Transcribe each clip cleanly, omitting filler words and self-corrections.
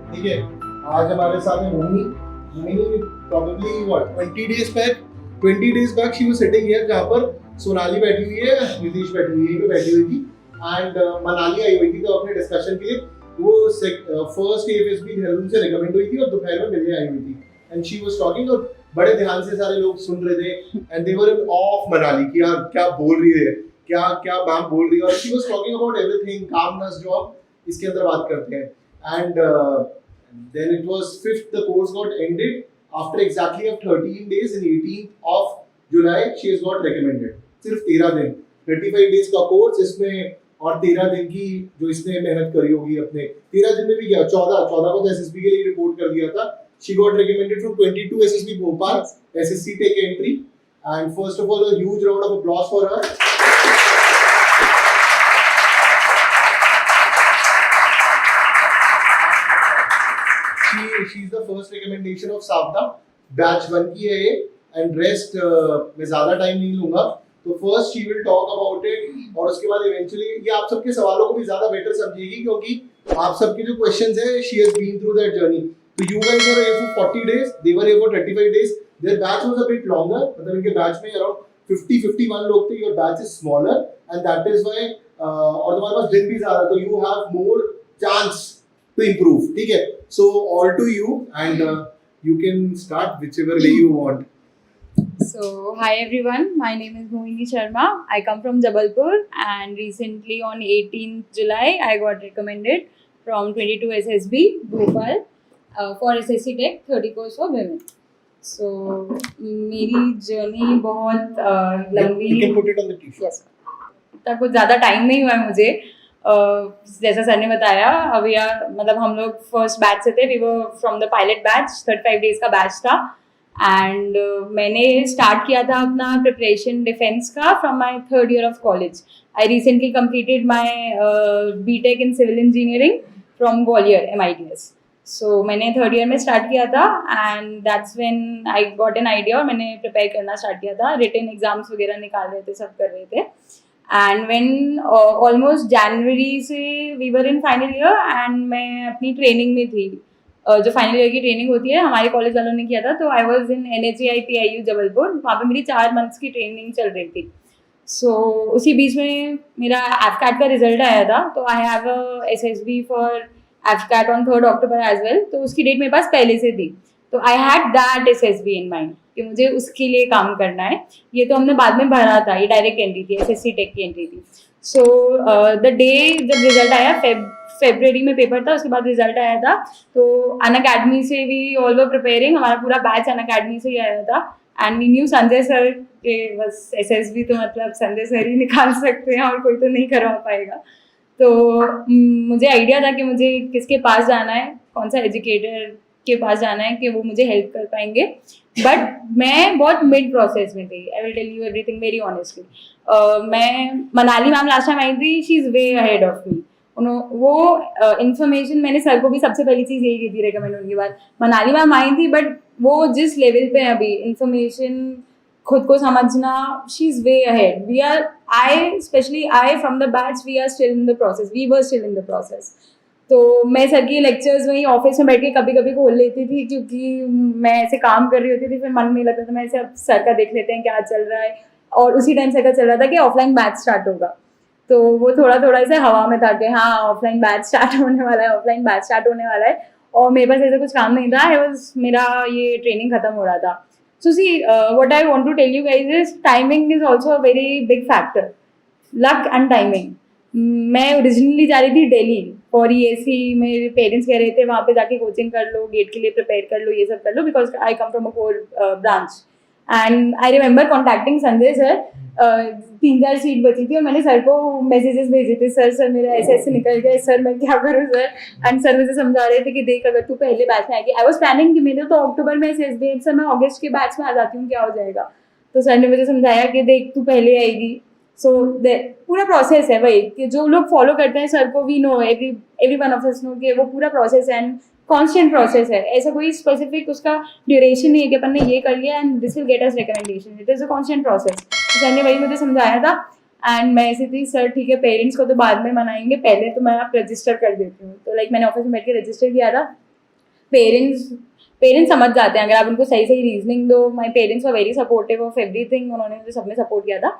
ठीक है, आज हमारे साथ है Mohini. Mohini probably what 20 days back she was sitting here जहाँ पर सोनाली बैठी हुई है, नीतीश बैठी हुई है, यहीं पे बैठी हुई थी एंड मनाली आई हुई थी तो अपने डिस्कशन के लिए वो फर्स्ट AFSB देहरादून से रिकमेंड हुई थी और दोपहर में मिलने आई हुई थी एंड शी वाज टॉकिंग और बड़े ध्यान से सारे लोग सुन रहे थे and they were in of Manali कि यार क्या बोल रही है, क्या क्या मैम बोल रही है और she was talking about everything calmness job इसके अंदर बात करते हैं and then it was 5th the course got ended after exactly of 13 days in 18th of July she has got recommended सिर्फ 13 दिन 35 days का कोर्स इसमें और 13 दिन की जो इसने मेहनत करी होगी अपने 13 दिन में भी क्या 14 को तो SSB के लिए रिपोर्ट कर दिया था she got recommended from 22 SSB Bhopal SSC take entry and first of all a huge round of applause for her. She's the first recommendation of Savda batch 1 की है ये and rest मैं ज़्यादा टाइम नहीं लूँगा तो first she will talk about it और उसके बाद eventually ये आप सबके सवालों को भी ज़्यादा better समझेगी क्योंकि आप सबके जो questions हैं she has been through that journey तो you guys are here for 40 days they were here for 35 days their batch was a bit longer मतलब इनके batch में around 50-51 लोग थे your batch is smaller and that is why और तुम्हारे पास दिन भी ज़्यादा तो you have more chance to improve ठीक है so all to you and you can start whichever way you want. So hi everyone, my name is Mohini Sharma. I come from Jabalpur and recently on 18th July I got recommended from 22 SSB Bhopal for SSC Tech 30 course for women. So मेरी journey बहुत लंबी You can put it on the t-shirt. yes. तक कुछ ज़्यादा time नहीं हुआ है मुझे जैसा सर ने बताया अभी मतलब हम लोग फर्स्ट बैच से थे we were from the pilot batch 35 days का बैच था एंड मैंने स्टार्ट किया था अपना प्रिपरेशन डिफेंस का from my 3rd year of college I recently completed my BTech in civil engineering from Gwalior MITS so मैंने 3rd ईयर में start किया था and that's when I got an idea और मैंने प्रिपेयर करना स्टार्ट किया था रिटन एग्जाम्स वगैरह निकाल रहे थे सब कर रहे थे एंड व्हेन ऑलमोस्ट जनवरी से we were in final year and मैं अपनी ट्रेनिंग में थी जो फाइनल ईयर की ट्रेनिंग होती है हमारे कॉलेज वालों ने किया था तो आई was in NHAI PIU Jabalpur वहाँ पे मेरी 4 मंथ्स की ट्रेनिंग चल रही थी सो उसी बीच में मेरा AFCAT का रिजल्ट आया था तो I have a SSB for AFCAT on 3rd October as well तो उसकी डेट मेरे पास पहले से थी तो I had that SSB in mind कि मुझे उसके लिए काम करना है ये तो हमने बाद में भरा था ये डायरेक्ट एंट्री थी SSC टेक की एंट्री थी सो द डे जब रिजल्ट आया February में पेपर था उसके बाद रिजल्ट आया था तो अनअकैडमी से भी ऑल वर प्रिपेयरिंग हमारा पूरा बैच अनअकैडमी से ही आया था and we knew Sanjay sir के बस SSB तो मतलब संजय सर ही निकाल सकते हैं और कोई तो नहीं करवा पाएगा तो मुझे आइडिया था कि मुझे किसके पास जाना है कौन सा एजुकेटर के पास जाना है कि वो मुझे हेल्प कर पाएंगे बट मैं बहुत मिड प्रोसेस में थी I will tell you everything very honestly मैं मनाली मैम लास्ट टाइम आई थी she is way ahead of me वो इन्फॉर्मेशन मैंने सर को भी सबसे पहली चीज़ यही की थी रिकमेंड होने के बाद मनाली मैम आई थी बट वो जिस लेवल पे अभी इन्फॉर्मेशन खुद को समझना she is way ahead we are I from the batch we are still in the process we were still in the process तो मैं सर की लेक्चर्स वहीं ऑफिस में बैठ के कभी कभी खोल लेती थी क्योंकि मैं ऐसे काम कर रही होती थी फिर मन नहीं लगता था मैं ऐसे अब सर का देख लेते हैं क्या चल रहा है और उसी टाइम सर का चल रहा था कि ऑफलाइन बैच स्टार्ट होगा तो वो थोड़ा थोड़ा ऐसे हवा में था कि हाँ ऑफलाइन बैच स्टार्ट होने वाला है और मेरे पास ऐसा कुछ काम नहीं था मेरा ये ट्रेनिंग खत्म हो रहा था so see what I want to tell you guys is timing is also a very big factor luck and timing मैं ओरिजिनली जा रही थी दिल्ली और EAC मेरे पेरेंट्स कह रहे थे वहाँ पे जाके कोचिंग कर लो गेट के लिए प्रिपेयर कर लो ये सब कर लो because I come from a core branch and I remember contacting Sanjay sir 3-4 seat बची थी और मैंने सर को मैसेजेस भेजे थे सर मेरा ऐसे निकल गया सर मैं क्या करूँ सर एंड सर मुझे समझा रहे थे कि देख अगर तू पहले बैच में आएगी आई वॉज प्लानिंग कि मेरे तो अक्टूबर में SSB सर मैं अगस्त के बैच में आ जाती हूँ क्या हो जाएगा तो सर ने मुझे समझाया कि देख तू पहले आएगी सो पूरा प्रोसेस है वही कि जो लोग फॉलो करते हैं सर को we know every one of us know कि वो पूरा प्रोसेस है एंड कॉन्स्टेंट प्रोसेस है ऐसा कोई स्पेसिफिक उसका ड्यूरेशन नहीं है कि अपन ने ये कर लिया and this will get us recommendation it is a constant process sir ने वही मुझे समझाया था एंड मैं ऐसी थी सर ठीक है पेरेंट्स को तो बाद में मनाएंगे पहले तो मैं आप रजिस्टर कर देती हूँ तो लाइक मैंने ऑफिस में बैठ के रजिस्टर किया था पेरेंट्स समझ जाते हैं अगर आप उनको सही सही रीजनिंग दो. My parents were very supportive of everything. उन्होंने मुझे सब में सपोर्ट किया था.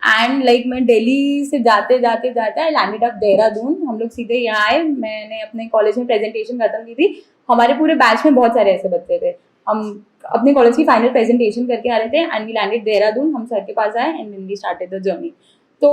एंड लाइक मैं दिल्ली से जाते आई लैंडेड अप देहरादून. हम लोग सीधे यहाँ आए. मैंने अपने कॉलेज में प्रेजेंटेशन खत्म की थी. हमारे पूरे बैच में बहुत सारे ऐसे बच्चे थे. हम अपने कॉलेज की फाइनल प्रेजेंटेशन करके आ रहे थे एंड वी लैंडेड देहरादून. हम सर के पास आए and then we started the journey. तो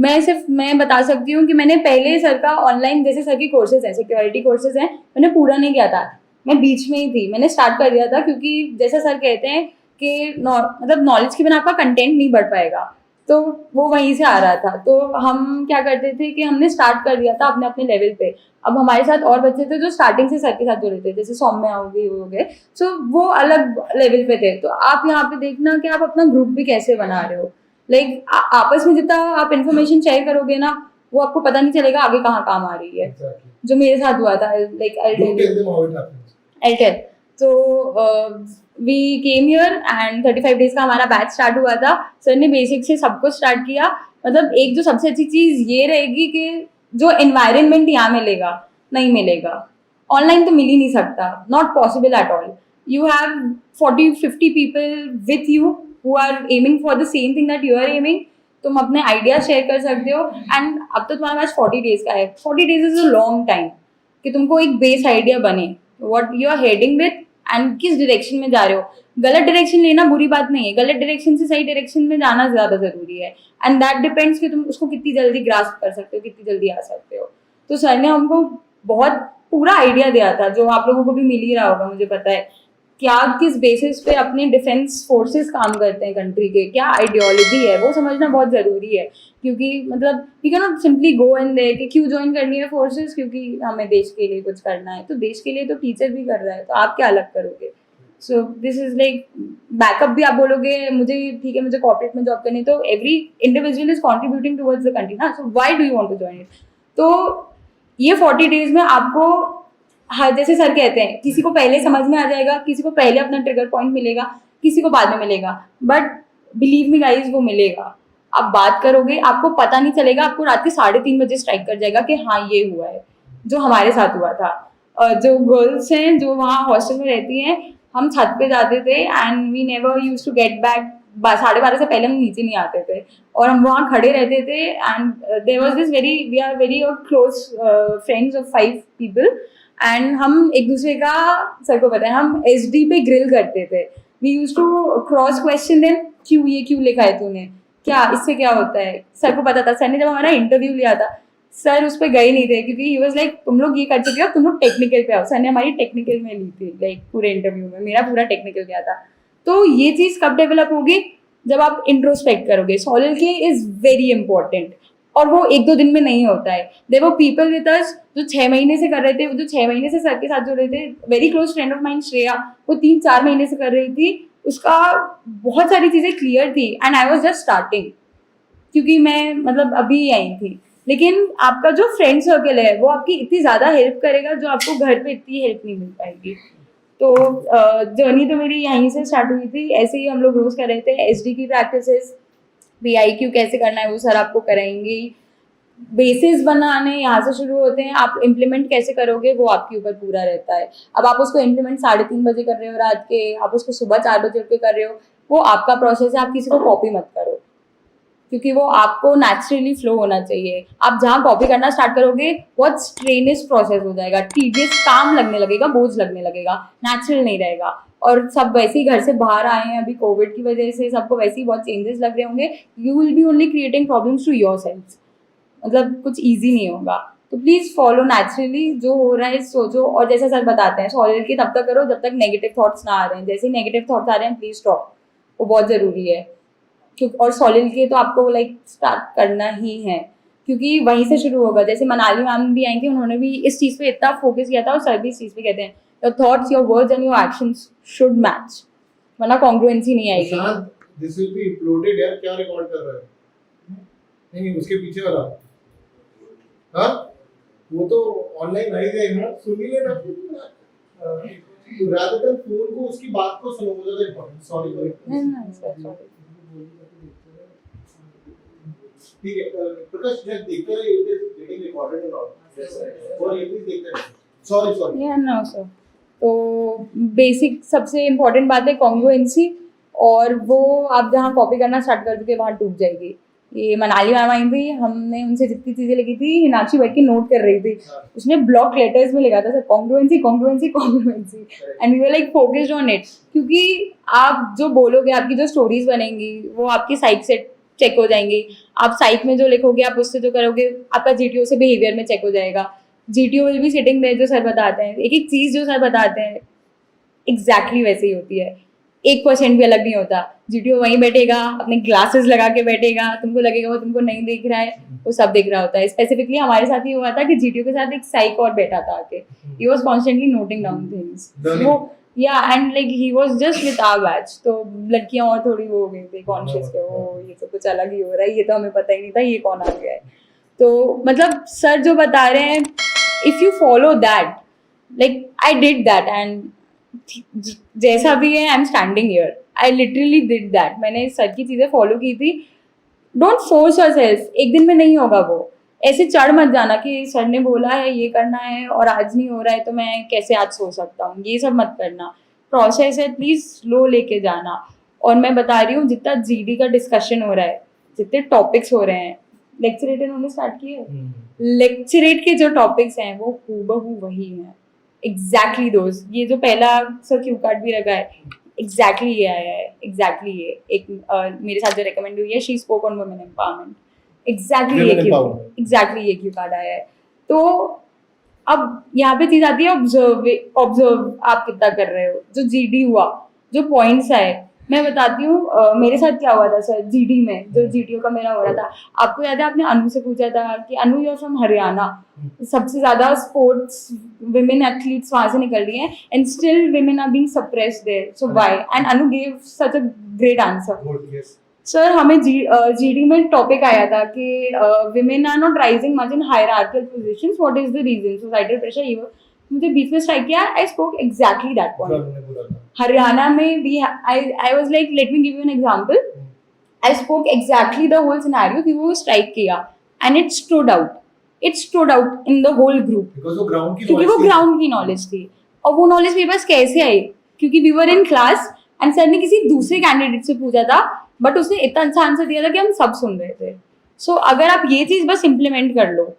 मैं बता सकती हूँ कि मैंने पहले सर का ऑनलाइन जैसे सर की कोर्सेज हैं, सिक्योरिटी कोर्सेज हैं, मैंने पूरा नहीं किया था. मैं बीच में ही थी. मैंने स्टार्ट कर दिया था क्योंकि जैसा सर कहते हैं कि मतलब नॉलेज के बिना आपका कंटेंट नहीं बढ़ पाएगा. तो वो वहीं से आ रहा था. तो हम क्या करते थे कि हमने स्टार्ट कर दिया था अपने अपने लेवल पे. अब हमारे साथ और बच्चे थे जो स्टार्टिंग से सर के साथ जुड़े थे, जैसे सौम्या हो गए. सो वो अलग लेवल पे थे. तो आप यहाँ पे देखना कि आप अपना ग्रुप भी कैसे बना रहे हो. लाइक आपस में जितना आप इन्फॉर्मेशन शेयर करोगे ना, वो आपको पता नहीं चलेगा आगे कहाँ काम आ रही है. जो मेरे साथ हुआ था. Like I'll tell. तो we came here and 35 days का हमारा बैच स्टार्ट हुआ था. सर ने बेसिक से सब कुछ स्टार्ट किया. मतलब एक जो सबसे अच्छी चीज़ ये रहेगी कि जो एनवायरनमेंट यहाँ मिलेगा नहीं मिलेगा. ऑनलाइन तो मिल ही नहीं सकता. Not possible at all. You have 40-50 people with you who are aiming for the same thing that you are aiming. तुम अपने आइडिया शेयर कर सकते हो. एंड अब तो तुम्हारा बैच 40 डेज का है. 40 days is a long time कि तुमको एक बेस आइडिया बने what you are heading with and किस डायरेक्शन में जा रहे हो. गलत डायरेक्शन लेना बुरी बात नहीं है. गलत डायरेक्शन से सही डायरेक्शन में जाना ज्यादा जरूरी है. एंड दैट डिपेंड्स कि तुम उसको कितनी जल्दी ग्रास्प कर सकते हो, कितनी जल्दी आ सकते हो. तो सर ने हमको बहुत पूरा आइडिया दिया था जो आप लोगों को भी मिल ही रहा होगा, मुझे पता है. क्या किस बेसिस पे अपने डिफेंस फोर्सेस काम करते हैं कंट्री के, क्या आइडियोलॉजी है, वो समझना बहुत ज़रूरी है. क्योंकि मतलब we can not simply go in there कि क्यों ज्वाइन करनी है फोर्सेस, क्योंकि हमें देश के लिए कुछ करना है. तो देश के लिए तो टीचर भी कर रहा है, तो आप क्या अलग करोगे. So this is like backup भी. आप बोलोगे मुझे ठीक है, मुझे कॉर्पोरेट में जॉब करनी है, तो every individual is contributing towards the country ना. So why do you want to join it. तो ये 40 डेज में आपको हाँ जैसे सर कहते हैं, किसी को पहले समझ में आ जाएगा, किसी को पहले अपना ट्रिगर पॉइंट मिलेगा, किसी को बाद में मिलेगा. बट बिलीव मी गाइज, वो मिलेगा. आप बात करोगे, आपको पता नहीं चलेगा. आपको रात के 3:30 बजे स्ट्राइक कर जाएगा कि हाँ ये हुआ है, जो हमारे साथ हुआ था. जो गर्ल्स हैं जो वहाँ हॉस्टल में रहती हैं, हम छत पे जाते थे and we never use to get back. 12:30 से पहले हम नीचे नहीं आते थे और हम वहाँ खड़े रहते थे. And there was this we are very close friends of 5 people. And हम एक दूसरे का, सर को पता है, हम SD पे ग्रिल करते थे. We use to cross question them, क्यों लिखा है तूने, क्या इससे क्या होता है. सर को पता था. सर ने जब हमारा इंटरव्यू लिया था, सर उस पर गए नहीं थे क्योंकि ही वाज लाइक तुम लोग ये कर चुके हो, तुम लोग टेक्निकल पे आओ. सर ने हमारी टेक्निकल में ली थी. लाइक पूरे इंटरव्यू में मेरा पूरा टेक्निकल गया था. तो ये चीज़ कब डेवलप होगी, जब आप इंट्रोस्पेक्ट करोगे. सॉलिल के इज वेरी इंपॉर्टेंट और वो 1-2 दिन में नहीं होता है. There were people with us जो 6 महीने से कर रहे थे, जो 6 महीने से सर के साथ जुड़ रहे थे. Very close friend of mind Shreya, वो 3-4 महीने से कर रही थी. उसका बहुत सारी चीज़ें क्लियर थी and I was just starting क्योंकि मैं मतलब अभी आई थी. लेकिन आपका जो फ्रेंड सर्कल है वो आपकी इतनी ज़्यादा हेल्प करेगा जो आपको घर पे इतनी हेल्प नहीं मिल पाएगी. तो जर्नी तो मेरी यहीं से स्टार्ट हुई थी. ऐसे ही हम लोग रोज़ कर रहे थे. SD की प्रैक्टिसेस, PIQ कैसे करना है वो सर आपको कराएंगे. बेसिस बनाने यहाँ से शुरू होते हैं. आप इम्प्लीमेंट कैसे करोगे वो आपके ऊपर पूरा रहता है. अब आप उसको इम्प्लीमेंट 3:30 बजे कर रहे हो रात के, आप उसको सुबह 4 बजे उठ के कर रहे हो, वो आपका प्रोसेस है. आप किसी को कॉपी मत करो क्योंकि वो आपको नेचुरली फ्लो होना चाहिए. आप जहाँ कॉपी करना स्टार्ट करोगे बहुत स्ट्रेनियस प्रोसेस हो जाएगा, टीडियस काम लगने लगेगा, बोझ लगने लगेगा, नेचुरल नहीं रहेगा. और सब वैसे ही घर से बाहर आए हैं अभी कोविड की वजह से, सबको वैसे ही बहुत चेंजेस लग रहे होंगे. You will be only creating problems to your self. मतलब कुछ ईजी नहीं होगा. तो प्लीज़ फॉलो नेचुरली, जो हो रहा है सोचो. और जैसा सर बताते हैं, सॉलिड की तब तक करो जब तक नेगेटिव थॉट्स ना आ रहे हैं. जैसे ही नेगेटिव थॉट्स आ रहे हैं प्लीज स्टॉप, वो बहुत ज़रूरी है. क्योंकि और सॉलिड के तो आपको लाइक स्टार्ट करना ही है क्योंकि वहीं से शुरू होगा. जैसे मनाली मैम भी आई थी, उन्होंने भी इस चीज़ पे इतना फोकस किया था और सर भी इस चीज़ पे कहते हैं your thoughts, your words and your actions should match, वरना कॉन्ग्रुएंसी नहीं आएगी. दिस विल बी अपलोडेड यार. क्या रिकॉर्ड कर रहा है? नहीं उसके पीछे वाला. हाँ वो तो ऑनलाइन आ ही जाएगा ना, सुन ही लेना. तो रादर देन फोन को उसकी बात को सुनो, वो ज्यादा इंपॉर्टेंट. सॉरी ठीक है. प्रकाश जब देखते रहे इट इज गेटिंग रिकॉर्डेड और ऑल, और ये भी देखते रहे. सॉरी या नो सर. तो बेसिक सबसे इम्पोर्टेंट बात है कॉन्ग्रुएंसी, और वो आप जहाँ कॉपी करना स्टार्ट कर दोगे वहाँ टूट जाएगी। ये मनाली मैम आई थी, हमने उनसे जितनी चीज़ें लिखी थी हिनाक्षी बैठ के नोट कर रही थी, उसने ब्लॉक लेटर्स में लिखा था sir congruency congruency congruency, and we were like focused on it, क्योंकि आप जो बोलोगे, आपकी जो स्टोरीज बनेंगी वो आपकी साइक से चेक हो जाएंगी, आप साइक में जो लिखोगे, आप उससे जो करोगे, आपका जीटीओ से बिहेवियर में चेक हो जाएगा। GTO will be sitting there, जो सर बताते हैं, एक एक चीज़ जो सर बताते हैं एग्जैक्टली वैसे ही होती है, 1% भी अलग नहीं होता। जीटीओ वहीं बैठेगा, अपने ग्लासेस लगा के बैठेगा, तुमको लगेगा वो तुमको नहीं दिख रहा है, वो सब दिख रहा होता है। स्पेसिफिकली हमारे साथ ये हुआ था कि जीटीओ के साथ एक साइक और बैठा था आके, he was constantly noting down things, वो या and like he was just with our batch. तो लड़कियां और थोड़ी वो हो गई थी कॉन्शियस के, ओ ये तो कुछ अलग ही हो रहा है, ये तो हमें पता ही नहीं था ये कौन आ गया है। तो मतलब सर जो बता रहे हैं, if you follow that, like I did that, and जैसा भी है I am standing here, I literally did that. मैंने सर की चीज़ें फॉलो की थी। डोंट फोर्स योरसेल्फ, एक दिन में नहीं होगा वो, ऐसे चढ़ मत जाना कि सर ने बोला है ये करना है और आज नहीं हो रहा है तो मैं कैसे आज सो सकता हूँ, ये सब मत करना। प्रोसेस है, प्लीज स्लो लेके जाना। और मैं बता रही हूँ जितना जीडी का डिस्कशन हो रहा है, जितने टॉपिक्स हो रहे हैं, लेक्चरेट इन्होंने स्टार्ट किए, लेक्चरेट के जो टॉपिक्स हैं वो हूबहू वही हैं, एग्जैक्टली दोस्त। ये जो पहला सर क्यू कार्ड भी रखा है, एग्जैक्टली ये आया है, एग्जैक्टली ये एक मेरे साथ जो रिकमेंड हुई है, she spoke on women empowerment, exactly ये क्यू कार्ड आया है। तो अब यहाँ पे चीज आती है ऑब्जर्व आप कितना कर रहे हो। जो जीडी हुआ, जो पॉइंट्स आए, मैं बताती हूँ मेरे साथ क्या हुआ था सर जीडी में, जो जीटीओ का मेरा हो रहा था। आपको याद है आपने अनु से पूछा था कि अनु यू आर फ्रॉम हरियाणा, सबसे ज्यादा स्पोर्ट्स विमेन एथलीट्स वहां से निकल रही हैं and still women are being suppressed there, so why? And Anu gave such a great answer. Sir हमें जीडी में टॉपिक आया था कि women are not rising much in hierarchical positions, what is the reason? Societal pressure. ये मुझे बीच में strike किया, I spoke exactly that point. Haryana में भी I was like, let me give you an example, I spoke exactly the whole scenario कि वो strike किया and it stood out in the whole group, क्योंकि वो ग्राउंड की knowledge थी। और वो नॉलेज मेरे पास कैसे आई? क्योंकि we were in class and sir ने किसी दूसरे कैंडिडेट से पूछा था, बट उसने इतना अच्छा आंसर दिया था कि हम सब सुन रहे थे। सो अगर आप ये चीज बस इम्प्लीमेंट कर लो,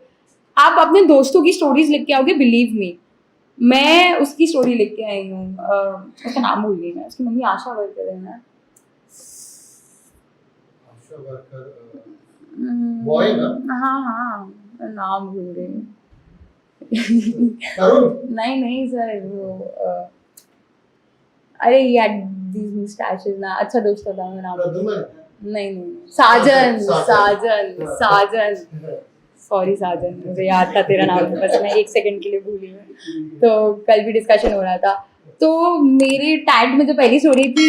आप अपने दोस्तों की स्टोरीज लिख के आओगे, बिलीव मी। मैं उसकी स्टोरी लिख के आई हूँ, उसका नाम भूल गई मैं, उसकी मम्मी आशा वर्कर है ना, बॉय ना? हाँ नाम भूल गई। नहीं सर, वो अरे यार these mustaches ना, अच्छा दोस्त था मेरा नाम। नहीं साजन। सॉरी साजन, मुझे याद था तेरा नाम, बस मैं 1 सेकंड के लिए भूली हूँ। तो कल भी डिस्कशन हो रहा था, तो मेरे टैग में जो पहली स्टोरी थी,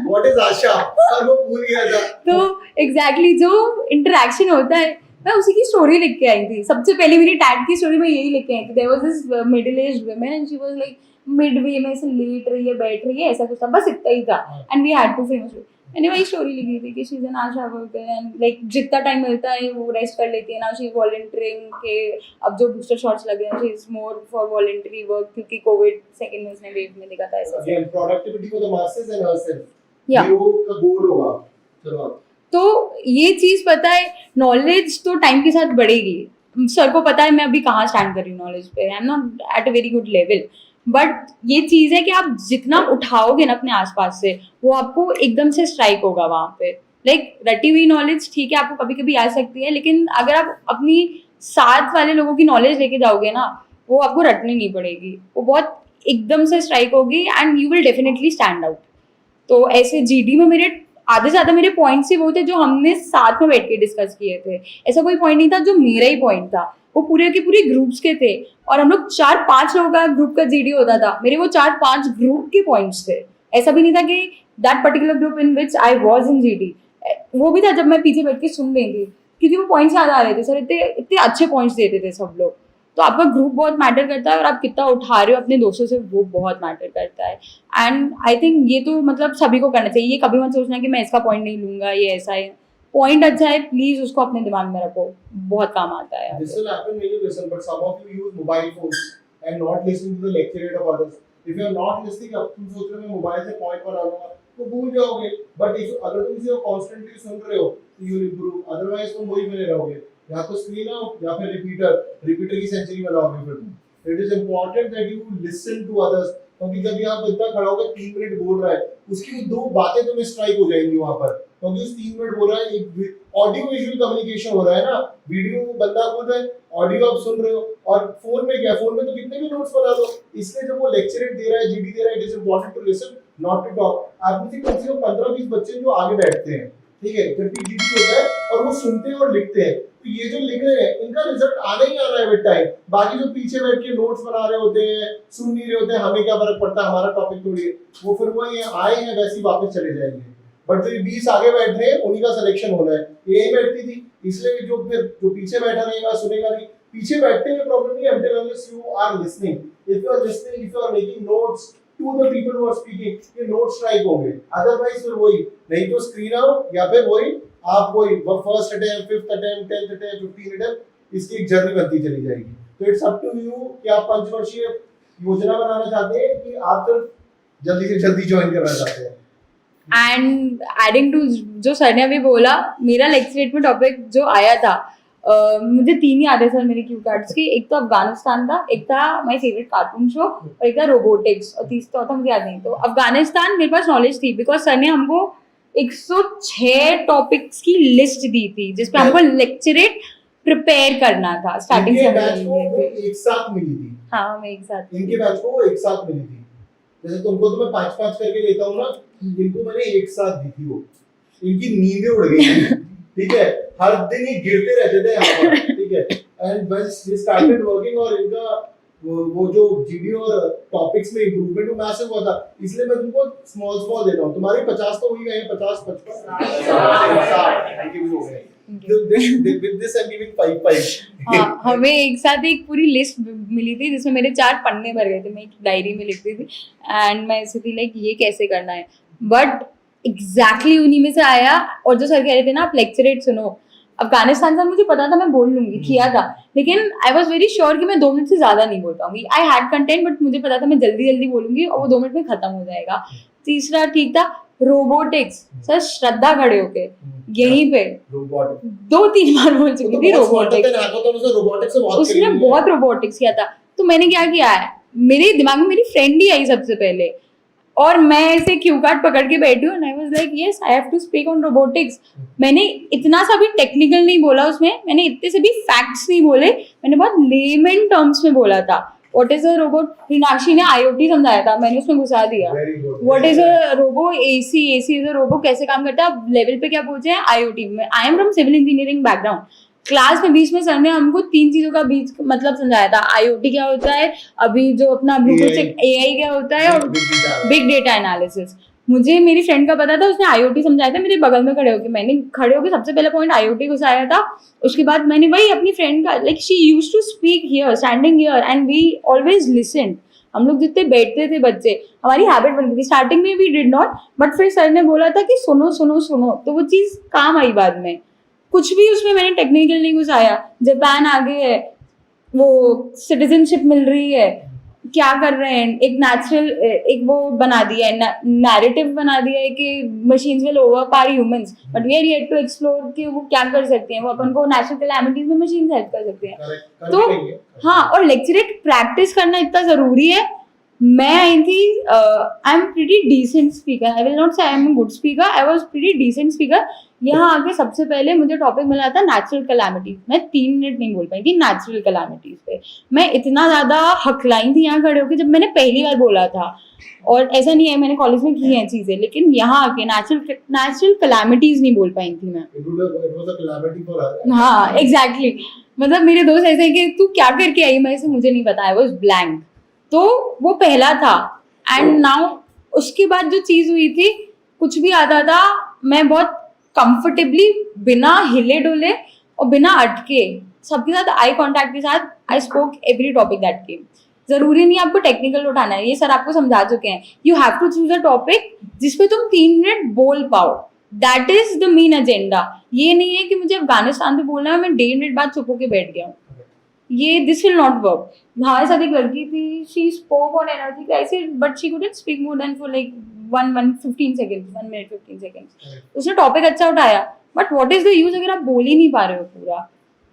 व्हाट इज आशा, वो भूल गया था। तो एग्जैक्टली जो इंटरेक्शन होता है, मैं उसी की स्टोरी लिख के आई थी। सबसे पहले मेरी टैग की स्टोरी में यही लिख के आई थी, there was this middle aged woman and she was like midway में से लेट रही है, बैठ रही है, ऐसा कुछ था, बस इतना ही था। And we had to finish it. मैंने वही स्टोरी लिखी थी कि she is an ASHA worker and like जितना टाइम मिलता है वो रेस्ट कर लेती है ना, शी इज वॉलंटियरिंग के, अब जो बूस्टर शॉट्स लगे हैं, she is more for voluntary work, क्योंकि कोविड सेकंड में उसने वेव में देखा था ऐसा। Again productivity for the masses and herself, ये का गोल होगा। चलो, तो ये चीज पता है, नॉलेज तो टाइम के साथ बढ़ेगी। सर को पता है मैं अभी कहाँ स्टैंड कर रही हूँ नॉलेज पे, I am not at a very good level, but ये चीज है कि आप जितना उठाओगे ना अपने आसपास से, वो आपको एकदम से स्ट्राइक होगा वहां पे। लाइक रटी हुई नॉलेज ठीक है, आपको कभी कभी आ सकती है, लेकिन अगर आप अपनी साथ वाले लोगों की नॉलेज लेके जाओगे ना, वो आपको रटनी नहीं पड़ेगी, वो बहुत एकदम से स्ट्राइक होगी and you will definitely stand out. तो ऐसे जीडी में मेरे आधे से ज़्यादा मेरे पॉइंट्स ही वो थे जो हमने साथ में बैठ के डिस्कस किए थे। ऐसा कोई पॉइंट नहीं था जो मेरा ही पॉइंट था, वो पूरे के पूरे ग्रुप्स के थे। और हम लोग 4-5 लोगों का ग्रुप का जीडी होता था, मेरे वो 4-5 ग्रुप के पॉइंट्स थे। ऐसा भी नहीं था कि that particular group in which I was in GD, वो भी था जब मैं पीछे बैठ के सुन रही थी, क्योंकि वो पॉइंट्स याद आ रहे थे। सर इतने अच्छे पॉइंट्स देते थे सब लोग। तो आपका ग्रुप बहुत मैटर करता है और आप कितना उठा रहे हो अपने दोस्तों से, वो बहुत मैटर करता है। एंड आई थिंक ये तो मतलब सभी को करना चाहिए। ये कभी मत सोचना कि मैं इसका पॉइंट नहीं लूंगा, ये ऐसा है। पॉइंट अच्छा है, प्लीज उसको अपने दिमाग में रखो, बहुत काम आता है। This will happen when you listen, but some of you use mobile phones and not listening to the lecture of others. If you are not listening, अब तुम सोच रहे हो मैं मोबाइल से पॉइंट बना लूंगा तो भूल जाओगे. बट इफ अगर तुम इसे कॉन्स्टेंटली सुन रहे हो तो यू इंप्रूव. अदरवाइज तुम वही बने रहोगे, या तो स्क्रीन आउट या फिर रिपीटर की सेंचुरी बनाओगे फिर तुम. It is important that you listen to others, क्योंकि जब यहाँ बंदा खड़ा होकर 3 मिनट बोल रहा है, उसकी 2 बातें तुम्हें स्ट्राइक हो जाएंगी वहां पर, क्योंकि उस 3 मिनट बोल रहा है, एक ऑडियो विजुअल कम्युनिकेशन हो रहा है ना. वीडियो बंदा बोल रहा है, ऑडियो आप सुन रहे हो, और फोन में क्या, फोन में तो कितने भी नोट्स बना दो. इसलिए जब वो लेक्चरेट दे रहा है, जीडी दे रहा है, it is important to listen not to talk. आप में से कम 15-20 बच्चे जो आगे बैठते हैं, ठीक है, जब भी जीडी होता है और वो सुनते हैं और लिखते हैं, तो ये जो लिख रहे हैं इनका रिजल्ट आना ही आना है विद टाइम. बाकी जो पीछे बैठ के नोट्स बना रहे होते हैं, सुन नहीं रहे होते हैं, हमें क्या फर्क पड़ता है, हमारा टॉपिक थोड़ी है, वो फिर वो ये आए हैं वैसे ही वापस चले जाएंगे. बट जो 20 आगे बैठ रहे हैं उन्हीं का सिलेक्शन होना है. यही बैठती थी, इसलिए जो पीछे बैठा रहेगा सुनेगा नहीं. पीछे बैठने में प्रॉब्लम नहीं है until unless you are listening. If you are listening, if you are making notes to the people who are speaking, ये notes strike होंगे. Otherwise फिर वही, नहीं तो screen out या फिर वही आप वही first attempt, 5th attempt, 10th attempt, 15th attempt, इसकी एक जर्नी बनती चली जाएगी. तो it's up to you कि आप 5 वर्षीय योजना बनाना चाहते हैं कि आप सिर्फ जल्दी से जल्दी ज्वाइन करना चाहते हैं. एंड एडिंग टू जो सर ने अभी बोला, मेरा लेक्चरेट में टॉपिक जो आया था, मुझे 3 याद है सर मेरे क्यू कार्ड्स की. एक तो अफगानिस्तान था, एक था माय फेवरेट कार्टून शो, और एक था रोबोटिक्स, और तीसरा था मुझे याद नहीं. तो अफगानिस्तान मेरे पास नॉलेज थी बिकॉज सर ने हमको 106 टॉपिक्स की लिस्ट दी थी जिसपे हमको लेक्चरेट प्रिपेयर करना था स्टार्टिंग से. बैच को एक साथ मिली थी. हाँ, हम एक साथ, इनके बैच को एक साथ मिली थी. जैसे तुमको तो मैं 5-5 करके देता हूँ ना, इनको मैंने एक साथ दी थी. वो इनकी नींदें उड़ गई थी. ठीक है, हर दिन ही गिरते रहते थे यहाँ पर. ठीक है, and when they started working, और इनका वो जो जीडी और टॉपिक्स में इंप्रूवमेंट वो मैसिव हुआ था. इसलिए मैं तुमको स्मॉल देता हूँ. तुम्हारे 50 तो हो ही गए, 50-55 थैंक यू हो गए. With this I'm giving 5. हाँ, हमें एक साथ एक पूरी लिस्ट मिली थी जिसमें मेरे 4 पन्ने भर गए थे. मैं एक डायरी में लिखती थी एंड मैं ऐसे थी लाइक ये कैसे करना है. बट एग्जैक्टली उन्हीं में से आया. और जो सर कह रहे थे ना आप लेक्चरेट सुनो, अफगानिस्तान का मुझे पता था, मैं बोल लूंगी, किया था, लेकिन आई वॉज वेरी श्योर कि मैं 2 मिनट से ज्यादा नहीं बोल पाऊंगी. आई हैड कंटेंट बट मुझे पता था मैं जल्दी बोलूंगी और वो 2 मिनट में खत्म हो जाएगा. तीसरा ठीक था, रोबोटिक्स. सर श्रद्धा खड़े होके यहीं पे 2-3 बार बोल चुकी थी रोबोटिक्स. उसने बहुत रोबोटिक्स किया था. तो मैंने क्या किया है, मेरे दिमाग में मेरी फ्रेंड ही आई सबसे पहले, और मैं ऐसे क्यू कार्ड पकड़ के बैठी हूँ. I was like yes I have to speak on robotics. मैंने इतना सा भी टेक्निकल नहीं बोला उसमें, मैंने इतने से भी फैक्ट्स नहीं बोले, मैंने बहुत लेमन टर्म्स में बोला था. What is a robot, Hinakshi ने आईओटी समझाया था, मैंने उसमें घुसा दिया. What is a robo, AC is a robo, कैसे काम करता है, लेवल पे क्या पूछे हैं, आईओटी में. I am from civil engineering background. Class में बीच में सर ने हमको 3 चीजों का बीच मतलब समझाया था. आईओटी क्या होता है, अभी जो अपना ब्लूटूथ से एआई क्या होता है, और बिग डेटा एनालिसिस. मुझे मेरी फ्रेंड का पता था, उसने आईओटी समझाया था मेरे बगल में खड़े होकर. मैंने खड़े होकर सबसे पहले पॉइंट आईओटी घुसाया था. उसके बाद मैंने वही अपनी फ्रेंड का, like she used to speak here standing here and we always listen. हम लोग जितने बैठते थे बच्चे, हमारी हैबिट बन गई थी. स्टार्टिंग में वी डिड नॉट, बट फिर सर ने बोला था कि सुनो सुनो सुनो, तो वो चीज़ काम आई बाद में. कुछ भी उसमें मैंने टेक्निकल नहीं घुसाया. जापान आगे है, वो सिटीजनशिप मिल रही है, क्या कर रहे हैं, एक नेचुरल एक वो बना दिया है, नैरेटिव बना दिया है कि machines will overpower humans, but we are yet to explore कि वो क्या कर सकते हैं. वो अपन को नेचुरल कैलामिटीज में मशीन्स हेल्प कर सकते हैं. तो हाँ, और लेक्चरेट प्रैक्टिस करना इतना जरूरी है. मैं आई थी, I am pretty decent speaker. I will not say I am a good speaker, I was pretty decent speaker. यहाँ आके सबसे पहले मुझे टॉपिक मिला था नेचुरल कैलामिटीज. मैं 3 मिनट नहीं बोल पाई थी नेचुरल कैलामिटीज पे. मैं इतना ज्यादा हकलाई थी यहाँ खड़े होकर जब मैंने पहली बार बोला था. और ऐसा नहीं है, मैंने कॉलेज में की हैं चीजें, लेकिन यहाँ आके नेचुरल कैलामिटीज नहीं बोल पाई थी मैं. हाँ एग्जैक्टली. मतलब मेरे दोस्त ऐसे कि तू क्या करके आई, मैं ऐसे मुझे नहीं पता, आई वाज ब्लैंक. तो वो पहला था. एंड नाउ उसके बाद जो चीज हुई थी, कुछ भी आता था मैं बहुत कंफर्टेबली बिना हिले डुले और बिना अटके सबके साथ आई कांटेक्ट के साथ I spoke every topic that came. जरूरी नहीं आपको टेक्निकल उठाना है, ये सर आपको समझा चुके हैं. You have to choose a topic जिसपे तुम 3 मिनट बोल पाओ. That is the main agenda. ये नहीं है कि मुझे अफगानिस्तान पे बोलना है, मैं 1.5 मिनट बाद चुप होके बैठ गया हूँ. ये दिस विल नॉट वर्क. हमारे साथ एक लड़की थी, she spoke on energy crisis but she couldn't speak more than for like 1 minute 15 seconds. उसने टॉपिक अच्छा उठाया but what is the use अगर आप बोल ही नहीं पा रहे हो पूरा.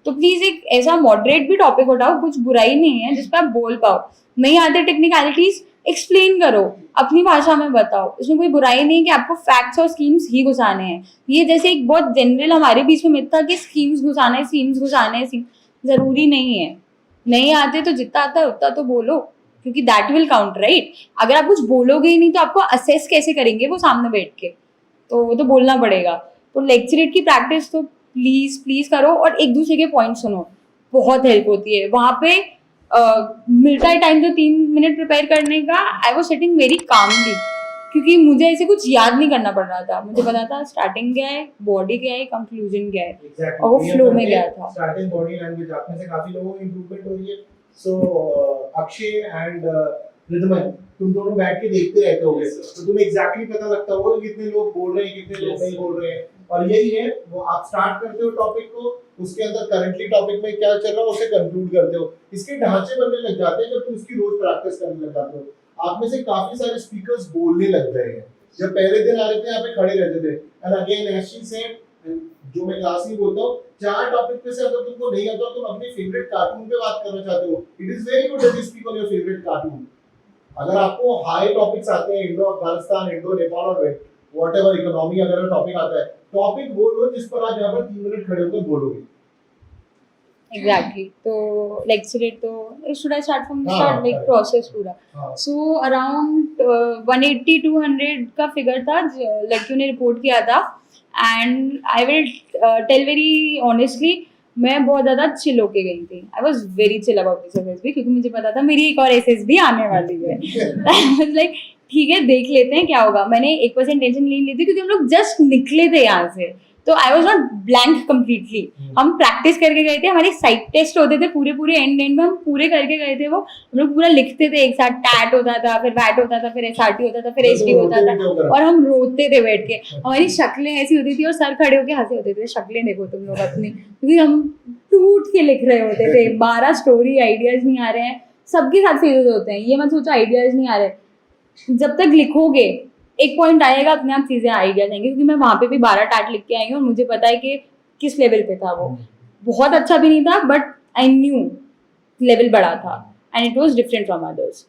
तो प्लीज एक ऐसा मॉडरेट भी टॉपिक उठाओ, कुछ बुराई नहीं है जिस पे आप बोल पाओ. नहीं आते टेक्निकलिटीज, एक्सप्लेन करो, अपनी भाषा में बताओ. इसमें कोई बुराई नहीं कि आपको फैक्ट्स और स्कीम्स ही घुसाने हैं. ये जैसे एक बहुत जनरल हमारे बीच में मिथ था कि स्कीम्स घुसाने हैं. जरूरी नहीं है. नहीं आते तो जितना आता है उतना तो बोलो, क्योंकि दैट विल काउंट, राइट. अगर आप कुछ बोलोगे ही नहीं तो आपको असेस कैसे करेंगे वो सामने बैठ के. तो वो तो बोलना पड़ेगा. तो लेक्चरेट की प्रैक्टिस तो प्लीज करो और एक दूसरे के पॉइंट सुनो, बहुत हेल्प होती है. वहां पे मिलता है टाइम जो 3 मिनट प्रिपेयर करने का. I was sitting very calmly, क्योंकि मुझे ऐसे कुछ याद नहीं करना पड़ रहा था. मुझे पता था स्टार्टिंग क्या है, बॉडी क्या है, कंक्लूजन क्या है. Exactly. और वो फ्लो में गया था. स्टार्टिंग बॉडी लैंग्वेज आप में से काफी लोगों को इंप्रूवमेंट हो रही है. सो अक्षय एंड रिदमन, तुम दोनों बैठ के देखते रहते होगे तो तुम्हें एग्जैक्टली पता लगता होगा कितने लोग बोल रहे हैं, कितने लोग नहीं बोल रहे हैं. और यही है, वो आप स्टार्ट करते हो टॉपिक को, उसके अंदर करंटली टॉपिक में क्या चल रहा है उसे कंक्लूड करते हो. इसके ढांचे बनने लग जाते हैं जब तुम इसकी रोज प्रैक्टिस करने लग जाते हो. आप में से काफी सारे स्पीकर्स बोलने लग गए हैं. जब पहले दिन आ रहे थे यहाँ पे खड़े रहते थे. And again as she said, जो मैं क्लास में बोलता हूँ, 4 टॉपिक पे से अगर तुमको नहीं आता तुम अपने फेवरेट कार्टून पे बात करना चाहते हो, it is very good that you speak on your favourite cartoon. अगर आपको हाई टॉपिक्स आते हैं, इंडो अफगानिस्तान, इंडो नेपाल और व्हाटएवर इकोनॉमी, अगर टॉपिक आता है, टॉपिक बोलो जिस पर आप यहाँ पर 3 मिनट खड़े होकर बोलोगे. एग्जैक्टली. तो लेक्चरेट तो should I start from start, like process पूरा. सो अराउंड 180-200 का फिगर था लड़कियों ने रिपोर्ट किया था. And I will tell very honestly, मैं बहुत ज़्यादा चिल होके गई थी. I was very chill about this SSB, क्योंकि मुझे पता था मेरी एक और एसएसबी आने वाली है. लाइक ठीक है, देख लेते हैं क्या होगा. मैंने 1% टेंशन नहीं ली थी, क्योंकि हम लोग जस्ट निकले थे यहाँ से. तो I was not blank completely. हम प्रैक्टिस करके गए थे, हमारे साइड टेस्ट होते थे पूरे एंड में, हम पूरे करके गए थे. वो हम लोग पूरा लिखते थे एक साथ. टैट होता था, फिर वैट होता था, फिर एसआरटी होता था, फिर एसडी होता था, और हम रोते थे बैठ के. हमारी शक्लें ऐसी होती थी और सर खड़े होके हंसे होते थे. शक्लें देखो तुम लोग अपनी, क्योंकि हम टूट के लिख रहे होते थे. 12 स्टोरी, आइडियाज नहीं आ रहे हैं. सबके साथ फेजेस होते हैं, ये मत सोचो आइडियाज नहीं आ रहे. जब तक लिखोगे एक पॉइंट आएगा, अपने आप चीजें आइडिया देंगे. क्योंकि मैं वहां पे भी 12 टैट लिख के आई हूँ और मुझे पता है कि किस लेवल पे था. वो बहुत अच्छा भी नहीं था, बट आई न्यू लेवल बड़ा था and it was different from others.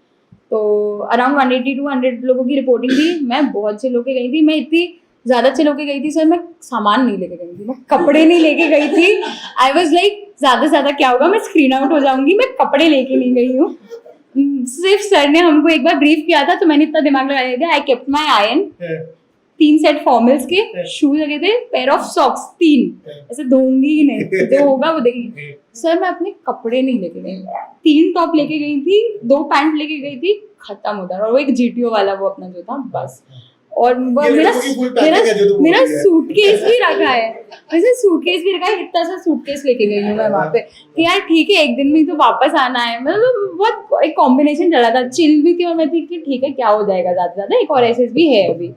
तो अराउंड 180-200 लोगों की रिपोर्टिंग थी. मैं बहुत चिल होके गई थी. मैं इतनी ज्यादा चिल होके गई थी सर, मैं सामान नहीं लेके गई थी, मैं कपड़े नहीं लेके गई थी. आई वॉज लाइक ज्यादा से ज्यादा क्या होगा, मैं स्क्रीन आउट हो जाऊंगी. मैं कपड़े लेके नहीं गई हूँ. सिर्फ सर ने हमको एक बार ब्रीफ किया था, तो मैंने इतना दिमाग लगाया था. I kept my iron. 3 set formals के शूज लगे थे, पेयर ऑफ सॉक्स 3. ऐसे धोऊंगी ही नहीं, जो होगा वो देखेंगे. सर मैं अपने कपड़े नहीं लेके गई. 3 टॉप लेके गई थी, 2 पैंट लेके गई थी, खत्म होता. और वो एक जीटीओ वाला वो अपना जो था, बस. और मेरा सूटकेस भी रखा है. वैसे सूटकेस भी रखा है, इतना सा सूटकेस लेके गई हूँ मैं वहाँ पे कि यार ठीक है, एक दिन में तो वापस आना है. मतलब बहुत एक कॉम्बिनेशन चला था. चिल भी थी और मैं थी कि ठीक है, क्या हो जाएगा ज्यादा से ज्यादा, एक और एसएसबी है अभी.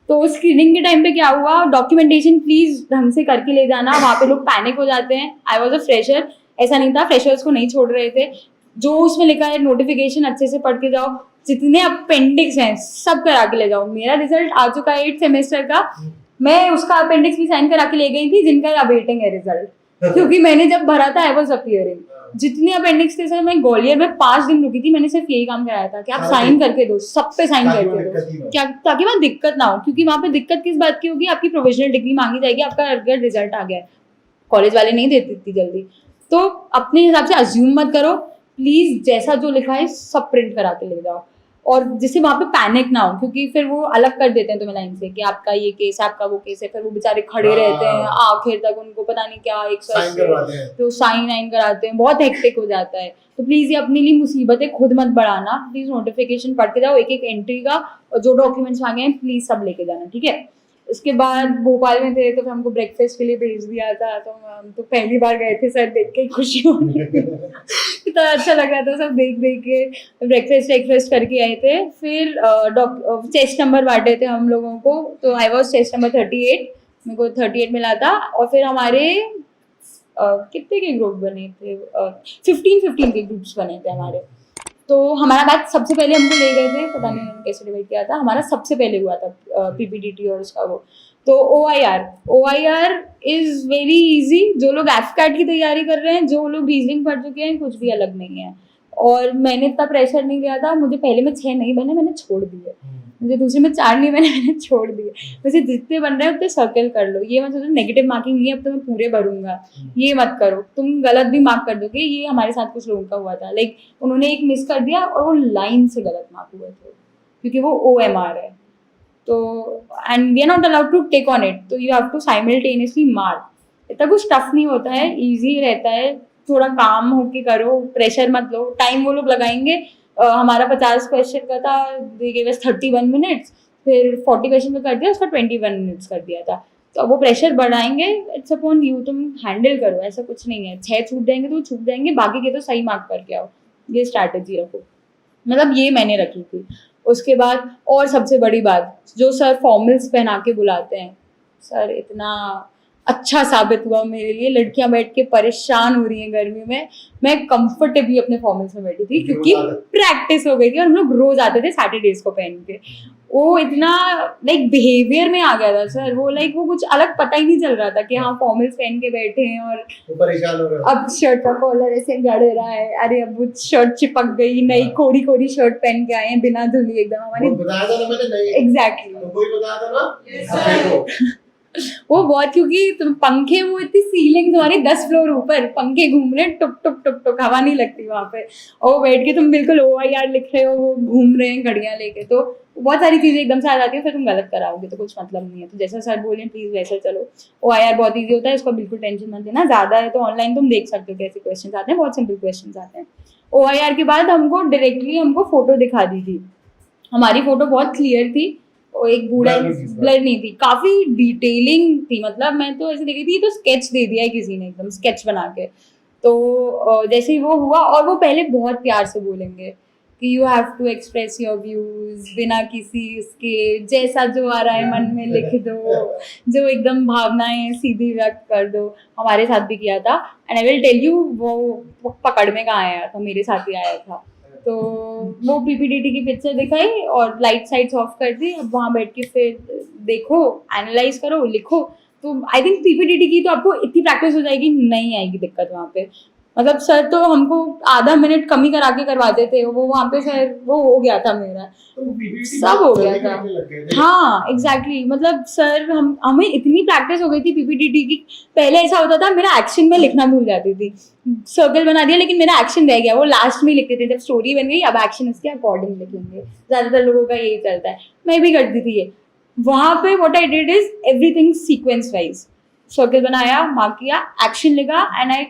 तो स्क्रीनिंग के टाइम पे क्या हुआ, डॉक्यूमेंटेशन प्लीज ढंग से करके ले जाना. वहाँ पे लोग पैनिक हो जाते हैं. आई वॉज अ फ्रेशर, ऐसा नहीं था, फ्रेशर्स को नहीं छोड़ रहे थे. जो उसमें लिखा है नोटिफिकेशन अच्छे से पढ़ के जाओ. जितने अपेंडिक्स हैं सब करा के ले जाओ. मेरा रिजल्ट आ चुका है 8th सेमेस्टर का. मैं उसका अपेंडिक्स भी साइन करा के ले गई थी, जिनका अवेटिंग है रिजल्ट. क्योंकि मैंने जब भरा था आई वॉज अपीयरिंग. जितने अपेंडिक्स थे सर, मैं ग्वालियर में 5 दिन रुकी थी. मैंने सिर्फ यही काम कराया था कि आप साइन करके दो, सब पे साइन करके दो, क्या ताकि वहाँ दिक्कत ना हो. क्योंकि वहाँ पे दिक्कत किस बात की होगी, आपकी प्रोविजनल डिग्री मांगी जाएगी, आपका अगर रिजल्ट आ गया है. कॉलेज वाले नहीं देते इतनी जल्दी. तो अपने हिसाब से अज्यूम मत करो प्लीज. जैसा जो लिखा है सब प्रिंट करा के ले जाओ, और जिससे वहाँ पे पैनिक ना हो. क्योंकि फिर वो अलग कर देते हैं तुम्हें लाइन से कि आपका ये केस है, आपका वो केस है. फिर वो बेचारे खड़े रहते हैं आखिर तक, उनको पता नहीं क्या 180 तो साइन कराते हैं. बहुत हेक्टिक हो जाता है. तो प्लीज ये अपने लिए मुसीबतें खुद मत बढ़ाना. प्लीज नोटिफिकेशन पढ़ के जाओ, एक एक एंट्री का, और जो डॉक्यूमेंट्स मांगे हैं प्लीज सब लेके जाना, ठीक है. उसके बाद भोपाल में थे तो फिर हमको ब्रेकफास्ट के लिए भेज दिया था. तो हम तो पहली बार गए थे, सर देख के खुशी हो रही थी. इतना अच्छा लग रहा था सब देख के. ब्रेकफास्ट करके आए थे. फिर चेस्ट नंबर बांटे थे हम लोगों को. तो आई वॉज चेस्ट नंबर 38, मेरे को 38 मिला था. और फिर हमारे कितने के ग्रुप बने थे, 15 के ग्रुप्स बने थे हमारे। तो हमारा बैच सबसे पहले हमको ले गए थे, पता नहीं उन्होंने कैसे डिवाइड किया था, हमारा सबसे पहले हुआ था पीपीडीटी और उसका वो। तो O I R is very easy. जो लोग एफकैट की तैयारी कर रहे हैं, जो लोग रीजनिंग पढ़ चुके हैं, कुछ भी अलग नहीं है। और मैंने इतना प्रेशर नहीं लिया था, मुझे पहले में 6 नहीं बने, मैंने छोड़ दिए। मुझे दूसरे में 4 नहीं बने, मैंने छोड़ दिए। वैसे जितने बन रहे हैं उतने सर्कल कर लो, ये मत सोचो नेगेटिव मार्किंग नहीं है अब तो मैं पूरे भरूंगा, ये मत करो, तुम गलत भी मार्क कर दोगे। ये हमारे साथ कुछ लोगों का हुआ था, लाइक उन्होंने एक मिस कर दिया और वो लाइन से गलत मार्क हुए थे, क्योंकि वो OMR है। तो and we are not allowed to take on it, तो you have to simultaneously mark. इतना कुछ टफ नहीं होता है, इजी रहता है, थोड़ा काम होके करो, प्रेशर मत लो। टाइम वो लोग लगाएंगे, हमारा 50 क्वेश्चन का था, दे गिव अस 31 मिनट्स, फिर 40 क्वेश्चन का कर दिया, उसका 21 मिनट्स कर दिया था। तो अब वो प्रेशर बढ़ाएंगे, इट्स अपॉन यू, तुम हैंडल करो, ऐसा कुछ नहीं है। 6 छूट जाएंगे तो छूट जाएंगे, बाकी के तो सही मार्क करके आओ, ये स्ट्रैटेजी रखो। मतलब ये मैंने रखी थी। उसके बाद और सबसे बड़ी बात, जो सर फॉर्मल्स पहना के बुलाते हैं, सर इतना अच्छा साबित हुआ मेरे लिए। लड़कियां बैठ के परेशान हो रही हैं गर्मियों में, मैं कंफर्टेबली अपने फॉर्मल्स में बैठी थी क्योंकि प्रैक्टिस हो गई थी और हम लोग रोज आते थे सैटरडेज को पहन के। वो इतना लाइक बिहेवियर में आ गया था सर, वो लाइक वो कुछ अलग पता ही नहीं चल रहा था कि हाँ फॉर्मल्स पहन के बैठे हैं और वो परेशान हो रहा है। अब शर्ट का कॉलर ऐसे गड़ रहा है, अरे अब वो शर्ट चिपक गई, नई कोरी कोरी शर्ट पहन के आए हैं बिना धुली एकदम हमारी। वो बताया था ना मैंने, नहीं एग्जैक्टली तुमको ही बताया था ना। वो बहुत, क्योंकि तुम पंखे, वो इतनी सीलिंग तुम्हारी 10 फ्लोर ऊपर, पंखे घूम रहे, टुक टुक टुक टुक, हवा नहीं लगती वहां पे, और बैठ के तुम बिल्कुल OIR लिख रहे हो, वो घूम रहे हैं घड़ियां लेके, तो बहुत सारी चीजें एकदम से आ जाती है, फिर तुम गलत कराओगे तो कुछ मतलब नहीं है। तो जैसा सर बोले प्लीज वैसे चलो। OIR बहुत ईजी होता है, इसका बिल्कुल टेंशन मत लेना। ज्यादा है तो ऑनलाइन तुम देख सकते हो कैसे क्वेश्चन आते हैं, बहुत सिंपल क्वेश्चन आते हैं। OIR के बाद हमको फोटो दिखा दी थी, हमारी फोटो बहुत क्लियर थी, और एक बूढ़ा ब्लर नहीं थी, काफी डिटेलिंग थी, मतलब मैं तो ऐसे देखी थी, तो स्केच दे दिया है किसी ने, एकदम स्केच बना के। तो जैसे ही वो हुआ, और वो पहले बहुत प्यार से बोलेंगे कि you have to express your views बिना किसी उसके, जैसा जो आ रहा है मन में लिख दो, जो एकदम भावनाएं सीधी व्यक्त कर दो। हमारे साथ भी किया था, and I will tell you, वो पकड़ में कहाँ आया था, मेरे साथ ही आया था। तो वो पीपीडीटी की पिक्चर दिखाई और लाइट साइट्स ऑफ कर दी, अब वहाँ बैठ के फिर देखो, एनालाइज करो, लिखो। तो आई थिंक पीपीडीटी की तो आपको इतनी प्रैक्टिस हो जाएगी, नहीं आएगी दिक्कत वहाँ पे। मतलब सर तो हमको आधा मिनट कम ही करा के करवाते थे, वो वहाँ पे सर वो हो गया था मेरा, सब हो गया था। हाँ एग्जैक्टली, मतलब सर हमें इतनी प्रैक्टिस हो गई थी पीपीडीटी की। पहले ऐसा होता था, मेरा एक्शन में लिखना भूल जाती थी, सर्कल बना दिया लेकिन मेरा एक्शन रह गया, वो लास्ट में लिखते थे जब स्टोरी बन गई, अब एक्शन उसके अकॉर्डिंग लिखेंगे, ज्यादातर लोगों का यही चलता है, मैं भी करती थी ये। वहां पे what I did is everything sequence wise, circle बनाया, मार्क किया, एक्शन लिखा, and I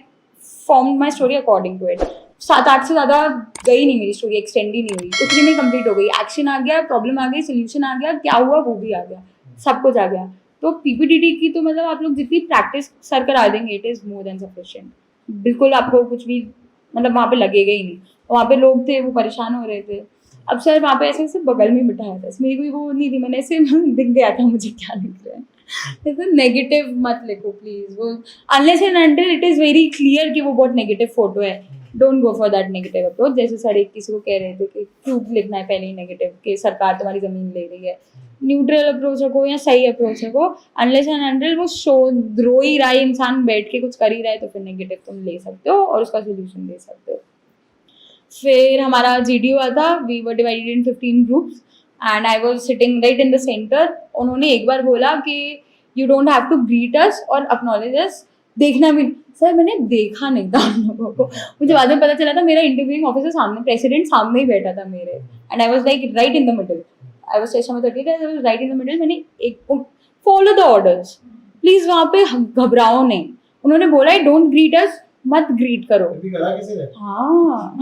form my story according to it. 7-8 से ज्यादा गई नहीं मेरी स्टोरी, एक्सटेंड ही नहीं हुई, उतनी में कंप्लीट हो गई। एक्शन आ गया, प्रॉब्लम आ गई, सोल्यूशन आ गया, क्या हुआ वो भी आ गया, सब कुछ आ गया। तो पीपीडीटी की तो मतलब आप लोग जितनी प्रैक्टिस सर करा देंगे, it is more than sufficient. बिल्कुल आपको कुछ भी मतलब वहाँ पे लगेगा ही नहीं। वहाँ पे लोग थे वो परेशान हो रहे थे, अब सर वहाँ पे ऐसे बगल में बिठाया था, मेरी कोई वो नहीं थी, मैंने ऐसे दिख गया था मुझे क्या लिख रहा है। जैसे नेगेटिव मत लिखो प्लीज, वो unless and until it is very clear कि वो बहुत नेगेटिव फोटो है, don't go for that negative approach. जैसे सर एक किसी को कह रहे थे कि क्यों लिखना है पहले ही नेगेटिव, कि सरकार तुम्हारी जमीन ले रही है। न्यूट्रल अप्रोच रखो या सही अप्रोच रखो, अनलेस एंड अनटिल वो रो ही रहा है इंसान, बैठ के कुछ कर ही रहा है, तो फिर नेगेटिव तुम ले सकते हो और उसका सोल्यूशन दे सकते हो। फिर हमारा GD हुआ था, we were divided in 15 groups and I was sitting right in the centre. उन्होंने एक बार बोला कि you don't have to greet us और एक्नॉलेज अस, देखना भी। सर मैंने देखा नहीं था उन लोगों को, मुझे बाद में पता चला था मेरा इंटरव्यूइंग ऑफिसर सामने, प्रेसिडेंट सामने ही बैठा था मेरे, and I was like right in the middle, I was session number 30, I was right in the middle. मैंने एक फॉलो द ऑर्डर्स प्लीज, वहाँ पे घबराओ नहीं। उन्होंने बोला डोंट ग्रीट अस, मत ग्रीट करो। हाँ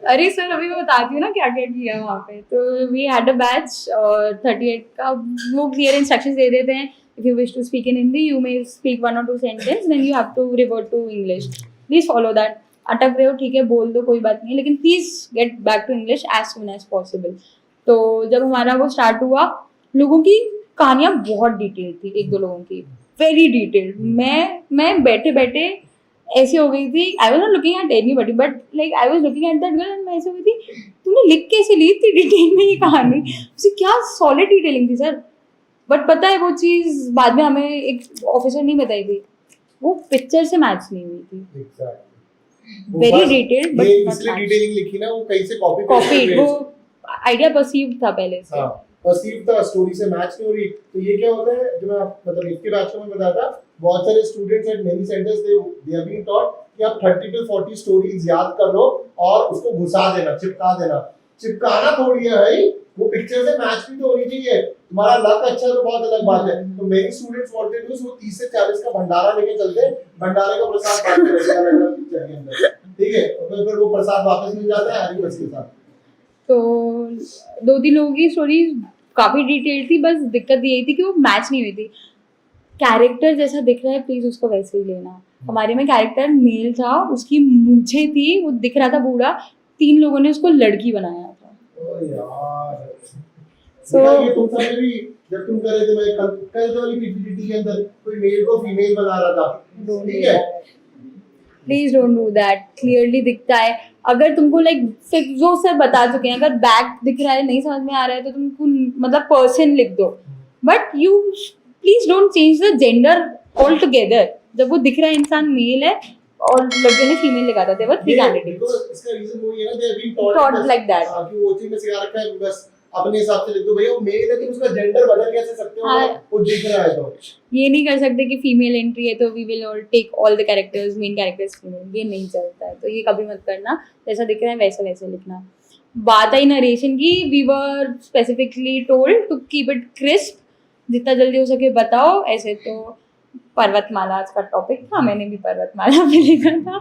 अरे सर अभी मैं बताती हूँ ना क्या क्या किया वहाँ पे। तो वी हैड अ बैच और 38 का वो क्लियर इंस्ट्रक्शंस दे देते हैं, if you wish to speak in Hindi you may speak 1 or 2 sentence, then you have to revert to English, please follow that. अटक रहे हो ठीक है, बोल दो कोई बात नहीं, लेकिन please get back to English as soon as possible. तो जब हमारा वो स्टार्ट हुआ, लोगों की कहानियाँ बहुत डिटेल थी, 1-2 लोगों की वेरी डिटेल्ड. मैं बैठे बैठे ऐसी हो गई थी. I was not looking at anybody but like I was looking at that girl and मैं ऐसे हो गई थी, तूने लिख कैसे ली इतनी डिटेल में ये कहानी. उसे क्या सॉलिड डिटेलिंग थी सर. बट पता है वो चीज़ बाद में हमें एक ऑफिसर नहीं बताई थी, वो पिक्चर से मैच नहीं हुई थी. Exactly. वेरी डिटेल्ड ये बट इसलिए डिटेलिंग लिखी ना, वो कहीं से कॉपी. वो आइडिया परसीव था पहले से. हाँ, परसीव था, स्टोरी से मैच नहीं हो रही. तो ये क्या होता है, जो मैं मतलब इसके बैच में बताया था, बहुत सारे students at many centres they are being taught कि आप 30 to 40 स्टोरीज याद कर लो और उसको घुसा देना, चिपका देना. चिपकाना थोड़ी है भाई, वो पिक्चर से मैच भी तो होनी चाहिए. तुम्हारा लक अच्छा तो बहुत अलग बात है. तो many students what they do, वो 30 से 40 का भंडारा लेके चलते हैं, भंडारे का प्रसाद बांटते रहते हैं अलग-अलग पिक्चर के अंदर. ठीक है, और फिर वो प्रसाद वापस मिल जाता है हरी बस के साथ. तो 2-3 लोगों की स्टोरी काफी डिटेल थी, बस दिक्कत यही थी कि वो मैच नहीं हुई थी. कैरेक्टर जैसा दिख रहा है प्लीज उसको वैसे ही लेना. हमारे में कैरेक्टर मेल था, उसकी मूछें थी, वो दिख रहा था बूढ़ा. 3 लोगों ने उसको लड़की बनाया था. ओ यार. So- ये तुम सबने भी जब तुम कर रहे थे, मैं कल वाली पीपीटी के अंदर कोई मेल को फीमेल बना रहा था. ठीक है, please don't do that. Clearly दिखता है. अगर तुमको लाइक जो सर बता चुके हैं, अगर बैक दिख रहा है, नहीं समझ में आ रहा है, तो तुमको मतलब पर्सन लिख दो. But you please don't change the gender all together. जब वो दिख रहा है इंसान मेल है और लड़के ने फीमेल लिखा था, वो 3 कैंडिडेट्स. इसका रीजन वो ये ना, they have been taught Taught like that. कि वो चीज में सिखा रखा है, बस अपने हिसाब से लिख दो. भैया वो मेल है, तुम उसका जेंडर बदल कैसे सकते हो? हाँ. वो दिख रहा है तो ये नहीं कर सकते कि फीमेल एंट्री है तो we will all take all the characters, main characters female. ये नहीं चलता है, तो ये कभी मत करना. जैसा दिख रहा है वैसा वैसे लिखना. बात आई नरेशन की, we were specifically told to keep it crisp, जितना जल्दी हो सके बताओ. ऐसे तो पर्वतमाला आज का टॉपिक था, मैंने भी पर्वतमाला पे लिखा था.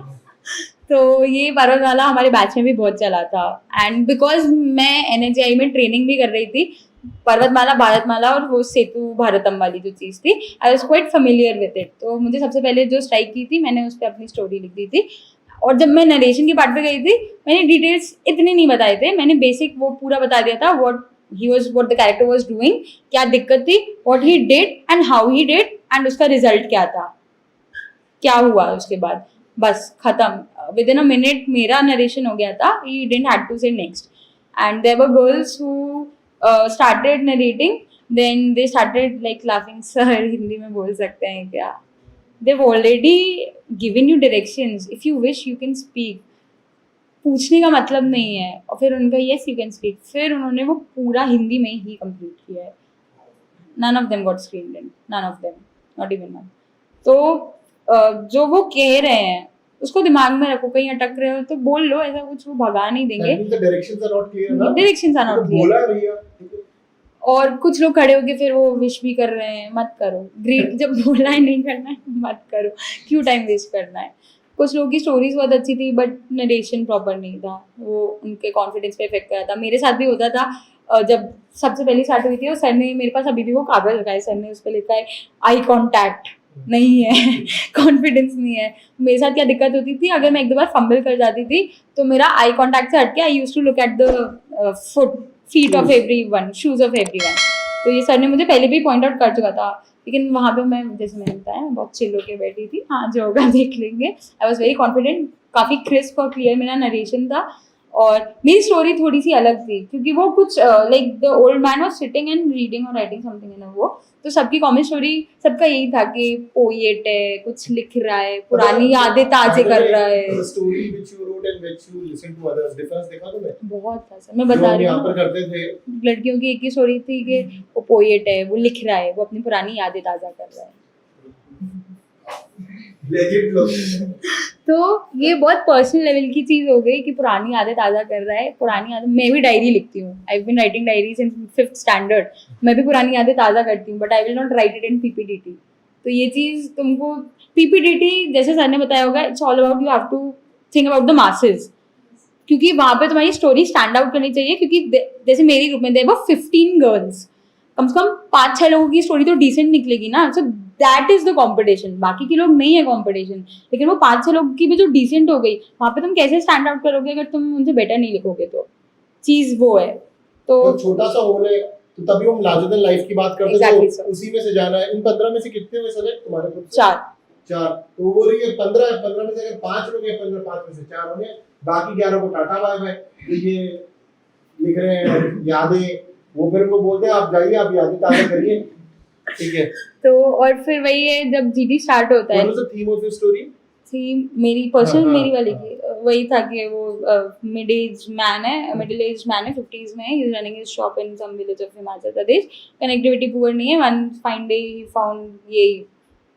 तो ये पर्वतमाला हमारे बैच में भी बहुत चला था. एंड बिकॉज मैं NHI में ट्रेनिंग भी कर रही थी, पर्वतमाला, भारतमाला और वो सेतु भारतम वाली जो चीज़ थी, I was quite familiar with it. तो मुझे सबसे पहले जो स्ट्राइक की थी, मैंने उस पर अपनी स्टोरी लिख दी थी. और जब मैं नरेशन की पार्ट पे गई थी, मैंने डिटेल्स इतने नहीं बताए थे. मैंने बेसिक वो पूरा बता दिया था, what the character was doing, क्या दिक्कत थी, what he did and how he did, and उसका रिजल्ट क्या था, क्या हुआ उसके बाद. बस खत्म. विद इन अ मिनट मेरा नरेशन हो गया था. he didn't had to say next. And there were girls who started narrating, then they started like laughing. sir Hindi में बोल सकते हैं क्या? they've already given you directions, if you wish you can speak. पूछने का मतलब नहीं है. और फिर उनका yes you can speak, फिर उन्होंने वो पूरा हिंदी में ही कंप्लीट किया है. none of them got screened in, none of them, not even one. तो जो वो कह रहे हैं उसको दिमाग में रखो. कहीं अटक रहे हो तो बोल लो, ऐसा कुछ वो भगा नहीं देंगे. डायरेक्शंस आर नॉट क्लियर ना, डायरेक्शंस आर नॉट बोला क्लियर. है भैया. और कुछ लोग खड़े होके फिर वो विश भी कर रहे हैं, मत करो. ग्रीट जब बोला है नहीं करना है मत करो, क्यों टाइम वेस्ट करना है. कुछ लोगों की स्टोरीज बहुत अच्छी थी बट नरेशन प्रॉपर नहीं था, वो उनके कॉन्फिडेंस पे इफेक्ट कर रहा था. मेरे साथ भी होता था. जब सबसे पहली स्टार्ट हुई थी और सर ने, मेरे पास अभी भी वो कागज रखा है, सर ने उस पर लिखा है आई कॉन्टैक्ट नहीं है, कॉन्फिडेंस नहीं है. मेरे साथ क्या दिक्कत होती थी, अगर मैं 1-2 बार फंबल कर जाती थी तो मेरा आई कॉन्टैक्ट से हटके I used to look at the feet of everyone, shoes of everyone. तो ये सर ने मुझे पहले भी पॉइंट आउट कर चुका था. लेकिन वहाँ पे मैं, जैसे मैंने बताया, बहुत चिल होके बैठी थी. हाँ जो होगा देख लेंगे. आई वॉज वेरी कॉन्फिडेंट. काफ़ी क्रिस्प और क्लियर मेरा नरेशन था. और मेरी स्टोरी थोड़ी सी अलग थी क्योंकि वो कुछ like the old man was sitting and reading और राइटिंग समथिंग इन वो. तो सबकी कॉमन स्टोरी सबका यही था कि पोएट है, कुछ लिख रहा है, पुरानी यादें ताजे कर रहा है. Story which you wrote and which you listen to others, difference देखा तुमने? बहुत था सर, मैं बता रही यहाँ पर हूँ. करते थे लड़कियों की एक ही स्टोरी थी कि वो पोएट है, वो लिख रहा है, वो अपनी पुरानी यादें ताज़ा कर रहा है. लेजिट लोग. तो ये बहुत पर्सनल लेवल की चीज़ हो गई कि पुरानी यादें ताज़ा कर रहा है. पुरानी यादें, मैं भी डायरी लिखती हूँ. I have been writing diary since 5th standard. मैं भी पुरानी यादें ताज़ा करती हूँ but I will not write it in PPTT. तो ये चीज़ तुमको PPTT, जैसे सर ने बताया होगा, it's all about, you have to think about the masses. क्योंकि वहाँ पे तुम्हारी स्टोरी स्टैंड आउट करनी चाहिए. क्योंकि जैसे मेरी ग्रुप में देयर वर 15 गर्ल्स, कम से कम 5-6 लोगों की स्टोरी तो डिसेंट निकलेगी ना. So that is the competition. बाकी के लोग नहीं है कॉम्पिटिशन, लेकिन वो 5-6 लोगों की भी जो डिसेंट हो गई, वहाँ पे तुम कैसे स्टैंड आउट करोगे अगर तुम उनसे बेटर नहीं लिखोगे. तो चीज़ वो है. तो छोटा सा होल है तो तभी हम लार्जर देन लाइफ की बात करते हैं, Exactly, तो sir. उसी में से जाना है। इन 15 में से कितने हुए सेलेक्ट तुम्हारे ग्रुप से? 4 तो वो बोल रही है 15 में से अगर 5 लोग हैं, 5 में से 4 होंगे, बाकी 11 को टाटा बाय बाय। तो ये लिख रहे हैं यादें, वो फिर उनको बोलते हैं आप जाइए, आप यादें ताज़ा करिए, ठीक है। तो और फिर वही है, जब जीडी स्टार्ट होता है, What was the theme of your story? थी मेरी पर्सनल, हाँ, मेरी वाली हाँ. की वही था कि वो मिडिल एज मैन है 50s में, he is running his shop in some village of Himachal Pradesh, connectivity poor नहीं है, one fine day he found ये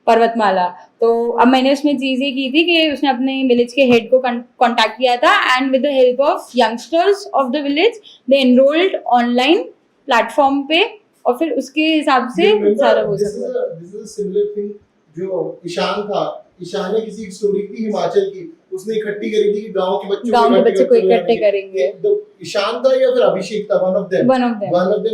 पर्वतमाला। तो अब मैंने उसमें चीज़ ये की थी कि उसने अपने विलेज के हेड को कांटेक्ट किया था, and with the help of youngsters of the village they enrolled online platform पे, और फिर उसके हिसाब से You remember, सारा हो this सकता है। is a similar thing जो ईशान था, ईशान ने किसी स्टोरी थी हिमाचल की, उसने इकट्ठी करी थी कि गांव के बच्चों को इकट्ठे करेंगे। ईशान था या फिर अभिषेक था, one of them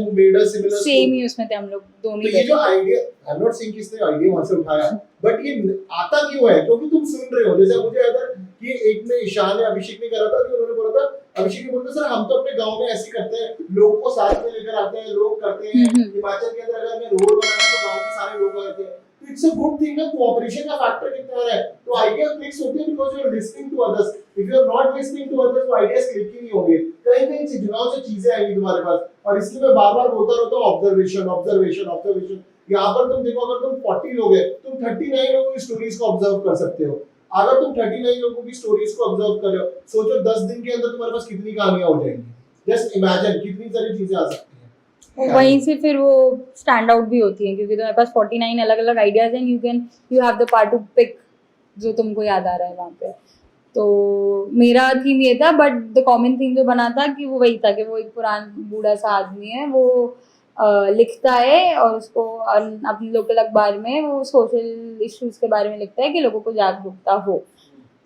who made a similar same story. ही उसमें थे हम लोग दोनों तो ही ये जो थे। Idea, I am not saying कि इसने आइडिया वहां से उठाया, बट ये आता क्यों है? क्योंकि तुम सुन रहे हो। जैसे मुझे याद है कि एक ने ईशान ने अभिषेक ने करा था कि उन्होंने बोला था, अभिषेक ने बोला सर हम तो अपने गांव में ऐसे करते हैं, लोग को साथ में लेकर आते हैं, लोग करते हैं। हिमाचल के अंदर अगर मैं रोड बनाना तो गांव के सारे लोग आते हैं, तो इट्स अ गुड थिंग ना, कोऑपरेशन का फैक्टर कितना है। तो आइडिया क्लिक्स होते हैं because you are listening to others. If you are not listening to others तो आइडियाज क्लिक ही नहीं होंगे, कहीं से जुगाड़ से चीजें आएंगी तुम्हारे पास। और इसलिए मैं बार-बार बोलता रहता हूं ऑब्जर्वेशन। यहाँ पर तुम देखो, अगर तुम 40 लोग हैं, तुम 39 लोगों की स्टोरीज को ऑब्जर्व कर सकते हो। अगर तुम 39 लोगों की स्टोरीज को ऑब्जर्व कर रहे हो, सोचो 10 दिन के अंदर तुम्हारे पास कितनी कहानियां हो जाएंगी। जस्ट इमेजिन कितनी सारी चीजें आ सकती हैं। वहीं से फिर वो स्टैंड आउट भी होती हैं, क्योंकि तुम्हारे पास 49 अलग अलग आइडियाज हैं, you have the part to pick जो तुमको याद आ रहा है वहाँ पे। तो मेरा थीम ये था, बट द कॉमन थीम जो बना था कि वो वही था कि वो एक पुराना बूढ़ा सा आदमी है, वो लिखता है और उसको अपने लोकल अखबार में वो सोशल इश्यूज के बारे में लिखता है कि लोगों को जागरूकता हो।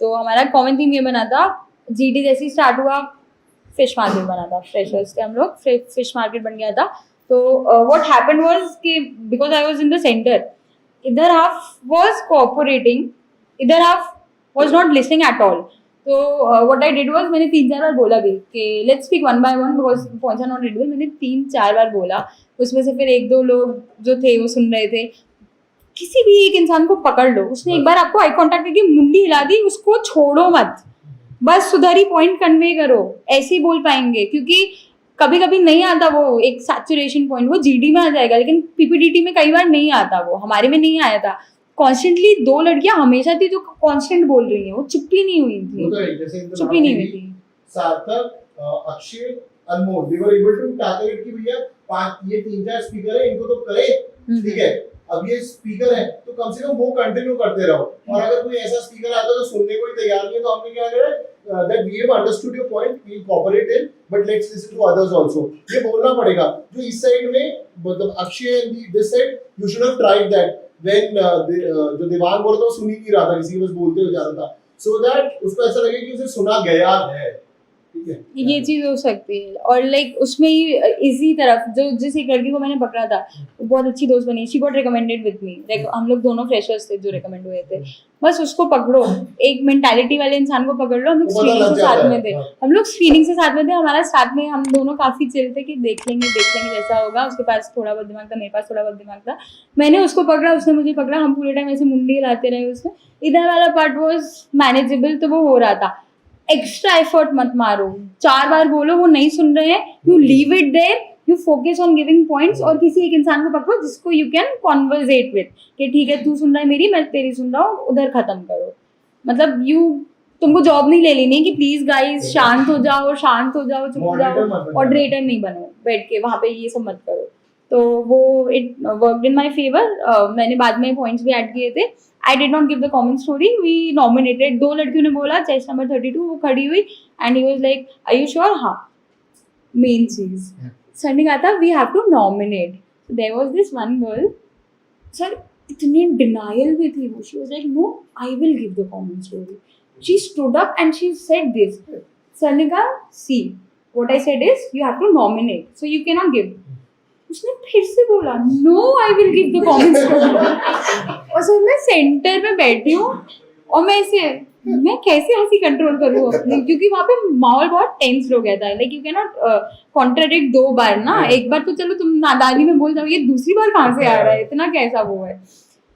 तो हमारा कॉमन थीम ये बना था। जीडी जैसे ही स्टार्ट हुआ, फिश मार्केट बना था, फ्रेशर्स थे हम लोग, फिश मार्केट बन गया था। तो व्हाट हैपेंड वाज कि because I was in the centre, इधर हाफ वाज कोऑपरेटिंग, इधर half was not listening at all. तो व्हाट आई डिड वाज, मैंने 3-4 बार बोला भी कि let's speak one by one because points are not readable. मैंने 3-4 बार बोला, उसमें से फिर 1-2 लोग जो थे वो सुन रहे थे। किसी भी एक इंसान को पकड़ लो, उसने एक बार आपको आई कांटेक्ट करके मुंडी हिला दी, उसको छोड़ो मत, बस उधर ही पॉइंट कन्वे करो, ऐसे ही बोल पाएंगे। क्योंकि कभी कभी नहीं आता वो एक सैचुरेशन पॉइंट, वो जीडी में आ जाएगा, लेकिन पीपीडीटी में कई बार नहीं आता, वो हमारे में नहीं आया था। कॉन्स्टेंटली 2 लड़कियां हमेशा थी जो कांस्टेंट बोल रही हैं, वो चुप ही नहीं हुई थी, चुप ही नहीं हुई थी। सार्थक, अक्षय, अनमोल, they were able to tackle it कि भैया 5 ये 3-4 स्पीकर है, इनको तो करे, ठीक है। अब ये स्पीकर है तो कम से कम वो कंटिन्यू करते रहो। और अगर कोई ऐसा स्पीकर आता है जो सुनने को ही तैयार नहीं है, तो हमने क्या करा, that we have understood your point, we cooperate in, but let's listen to others also। ये बोलना पड़ेगा। जो इस साइड में मतलब Akshay and this side, you should have tried that when जो दीवान बोल रहा था वो सुन ही नहीं रहा था, किसी बस बोलते हुए जा रहा था, so that उसको ऐसा लगे कि उसे सुना गया है, ठीक है। ये चीज हो सकती है। और लाइक उसमें ही इसी तरफ जो जिस एक लड़की को मैंने पकड़ा था, वो बहुत अच्छी दोस्त बनी, she got recommended with me, like हम लोग दोनों फ्रेशर्स थे जो रिकमेंड हुए थे। बस उसको पकड़ो, एक मेंटालिटी वाले इंसान को पकड़ लो। हम लोग स्क्रीनिंग से साथ में थे, हमारा साथ में, हम दोनों काफी चिल थे कि देख लेंगे जैसा होगा। उसके पास थोड़ा बहुत दिमाग था, मेरे पास थोड़ा बहुत दिमाग था, मैंने उसको पकड़ा, उसने मुझे पकड़ा, हम पूरे टाइम ऐसे मुंडी हिलाते रहे उसमें। इधर वाला पार्ट वाज मैनेजेबल, तो वो हो रहा था। एक्स्ट्रा एफर्ट मत मारो, 4 बार बोलो, वो नहीं सुन रहे हैं, you leave it there, you focus on giving points, और किसी एक इंसान को पकड़ो जिसको यू कैन कॉन्वर्सेट विद कि ठीक है तू सुन रहा है मेरी, मैं तेरी सुन रहा हूँ, उधर खत्म करो। मतलब तुमको जॉब नहीं ले लेनी है कि प्लीज गाइस शांत हो जाओ, चुप हो जाओ, मॉडरेटर नहीं बनो बैठ के वहां पे, ये सब मत करो। तो वो it worked in my favour. मैंने बाद में पॉइंट्स भी ऐड किए थे। I did not give the common story, we nominated. 2 लड़कियों ने बोला, चेस्ट नंबर 32 वो खड़ी हुई, and he was like are you sure? हाँ। मेन चीज सर ने कहा था we have to nominate. There was this one girl, sir इतनी डिनायल में थी वो, she was like no I will give the common story. She stood up and she said this. Sir ने कहा see what I said is you have to nominate, so you can not give. उसने फिर से बोला no I will give the common story. और sir मैं centre में बैठी हूँ और मैं ऐसे मैं कैसे हंसी कंट्रोल करूँ अपनी, क्योंकि वहाँ पे माहौल बहुत टेंस हो गया था. Like you can not contradict 2 बार ना. एक बार तो चलो तुम नादानी में बोल जाओ, ये दूसरी बार कहाँ से आ रहा है, इतना कैसा वो है.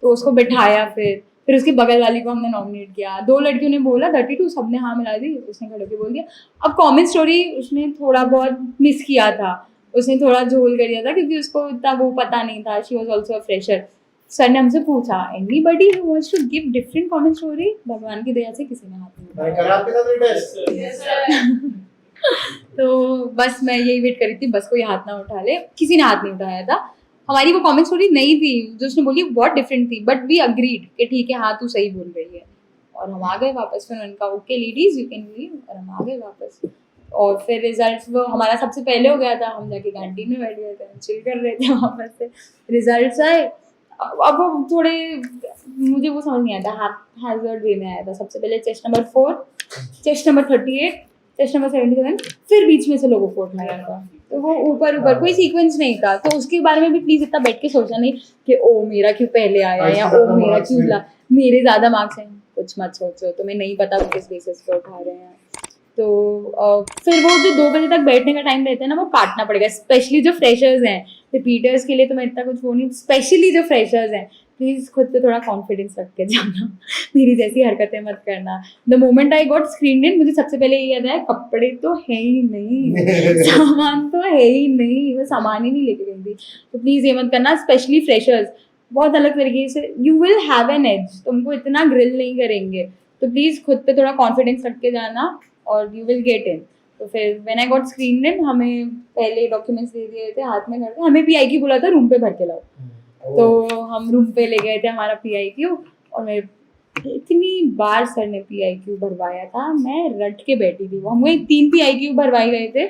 तो उसको बिठाया, फिर उसकी बगल वाली को हमने नॉमिनेट किया. 2 लड़कियों ने बोला 32, सबने हाँ मिला दी, उसने खड़े होकर बोल दिया. अब कॉमेंट स्टोरी उसने थोड़ा बहुत मिस किया था, उसने थोड़ा झोल कर दिया था क्योंकि उसको इतना वो पता नहीं था. She was also a fresher. Sir ने हमसे पूछा anybody who wants to give different comment story. भगवान की दया से किसी ने हाथ नहीं मैं उठाया. करा आपके साथ टेस्ट. तो बस मैं यही वेट कर रही थी, बस कोई हाथ ना उठा ले. किसी ने हाथ नहीं उठाया था. हमारी वो कमेंट स्टोरी नहीं थी जो उसने बोली, बहुत डिफरेंट थी, बट वी अग्रीड कि ठीक है हाँ तू सही बोल रही है. और हम आ गए वापस. फिर उनका okay ladies you can leave, और हम आ गए वापस. और फिर रिजल्ट्स वो हमारा सबसे पहले हो गया था. हम जाके कैंटीन में बैठ गए थे, चिल कर रहे थे वापस से. रिजल्ट्स आए. अब वो थोड़े मुझे वो समझ नहीं आया था, हैज़र्ड वे में आया था. सबसे पहले chest number 4, chest number 38, chest number 77, फिर बीच में से लोगों को उठाया था. तो वो ऊपर कोई सीक्वेंस नहीं था. तो उसके बारे में भी प्लीज इतना बैठ के सोचना नहीं कि ओ मेरा क्यों पहले आया या ओ मेरा क्यों मेरे ज्यादा मार्क्स हैं. कुछ मत सोचो, तुम्हें नहीं पता किस बेसिस पे उठा रहे हैं. तो फिर वो जो 2 बजे तक बैठने का टाइम रहता है ना, वो काटना पड़ेगा. स्पेशली जो फ्रेशर्स हैं, रिपीटर्स के लिए तो मैं इतना कुछ वो नहीं. स्पेशली जो फ्रेशर्स हैं, प्लीज खुद पे थोड़ा कॉन्फिडेंस रख के जाना. मेरी जैसी हरकतें मत करना. The moment I got screen इन, मुझे सबसे पहले ये याद आया कपड़े तो है ही नहीं, सामान तो है ही नहीं, वो सामान ही नहीं लेके गई थी. तो प्लीज ये मत करना. स्पेशली फ्रेशर्स बहुत अलग तरीके से, you will have an edge. तुमको इतना ग्रिल नहीं करेंगे. तो प्लीज खुद पे थोड़ा कॉन्फिडेंस रख के जाना और यू विल गेट इन. तो फिर व्हेन आई गॉट स्क्रीन इन, हमें पहले डॉक्यूमेंट्स दे दिए थे हाथ में करके. हमें PIQ की बोला था रूम पे भर के लाओ. तो हम रूम पे ले गए थे हमारा PIQ. और मैं इतनी बार सर ने PIQ भरवाया था, मैं रट के बैठी थी. वो हमें 3 PIQ भरवाए गए थे,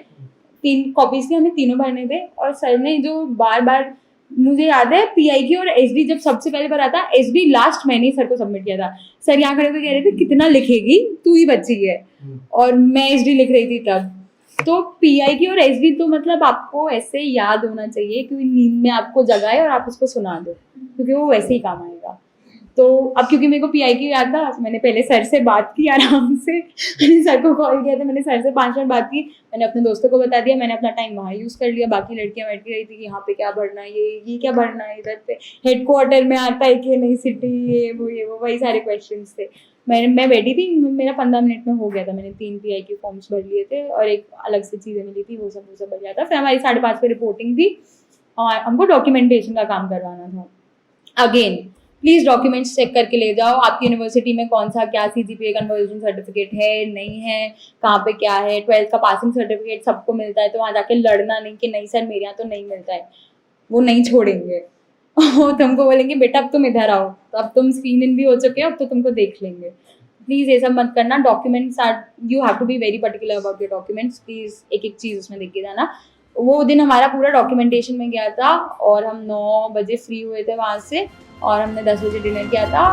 3 कॉपीज थी, हमें तीनों भरने थे. और सर ने जो बार बार, मुझे याद है PIQ और SD जब सबसे पहले भरा था, SD लास्ट मैंने ही सर को सबमिट किया था. सर यहाँ खड़े होकर कह रहे थे कितना लिखेगी, तू ही बची है. और मैं SD लिख रही थी तब. तो PIQ और SD तो मतलब आपको ऐसे याद होना चाहिए कि नींद में आपको जगाए और आप उसको सुना दो, क्योंकि वो वैसे ही काम आएगा. तो अब क्योंकि मेरे को PIQ याद था, मैंने पहले सर से बात की आराम से. मैंने सर को कॉल किया था, मैंने सर से 5 मिनट बात की. मैंने अपने दोस्तों को बता दिया, मैंने अपना टाइम वहाँ यूज़ कर लिया. बाकी लड़कियाँ बैठ रही थी कि यहाँ पे क्या भरना है, ये क्या भरना है, इधर पे हेडक्वार्टर में आता है कि नहीं सिटी, ये वो वही सारे क्वेश्चन थे. मैं बैठी थी, मेरा 15 मिनट में हो गया था. मैंने 3 PIQ फॉर्म्स भर लिए थे और एक अलग से चीज़ें मिली थी, वो सब भर लिया था. फिर हमारी 5:30 पे रिपोर्टिंग थी और हमको डॉक्यूमेंटेशन का काम करवाना था. अगेन प्लीज़ डॉक्यूमेंट्स चेक करके ले जाओ. आपकी यूनिवर्सिटी में कौन सा क्या CGPA कन्वर्जन सर्टिफिकेट है, नहीं है, कहाँ पे क्या है. 12th का पासिंग सर्टिफिकेट सबको मिलता है, तो वहाँ जाके लड़ना नहीं कि नहीं सर मेरे यहाँ तो नहीं मिलता है. वो नहीं छोड़ेंगे. वो तुमको बोलेंगे बेटा अब तुम इधर आओ. तो अब तुम स्क्रीन इन भी हो चुके हो, अब तो तुमको देख लेंगे. प्लीज़ ये सब मत करना. Documents are, you have to be very particular about your documents. Please एक एक चीज़ उसमें देख के जाना. वो दिन हमारा पूरा डॉक्यूमेंटेशन में गया था और हम 9 बजे फ्री हुए थे वहाँ से और हमने 10 बजे डिनर किया था.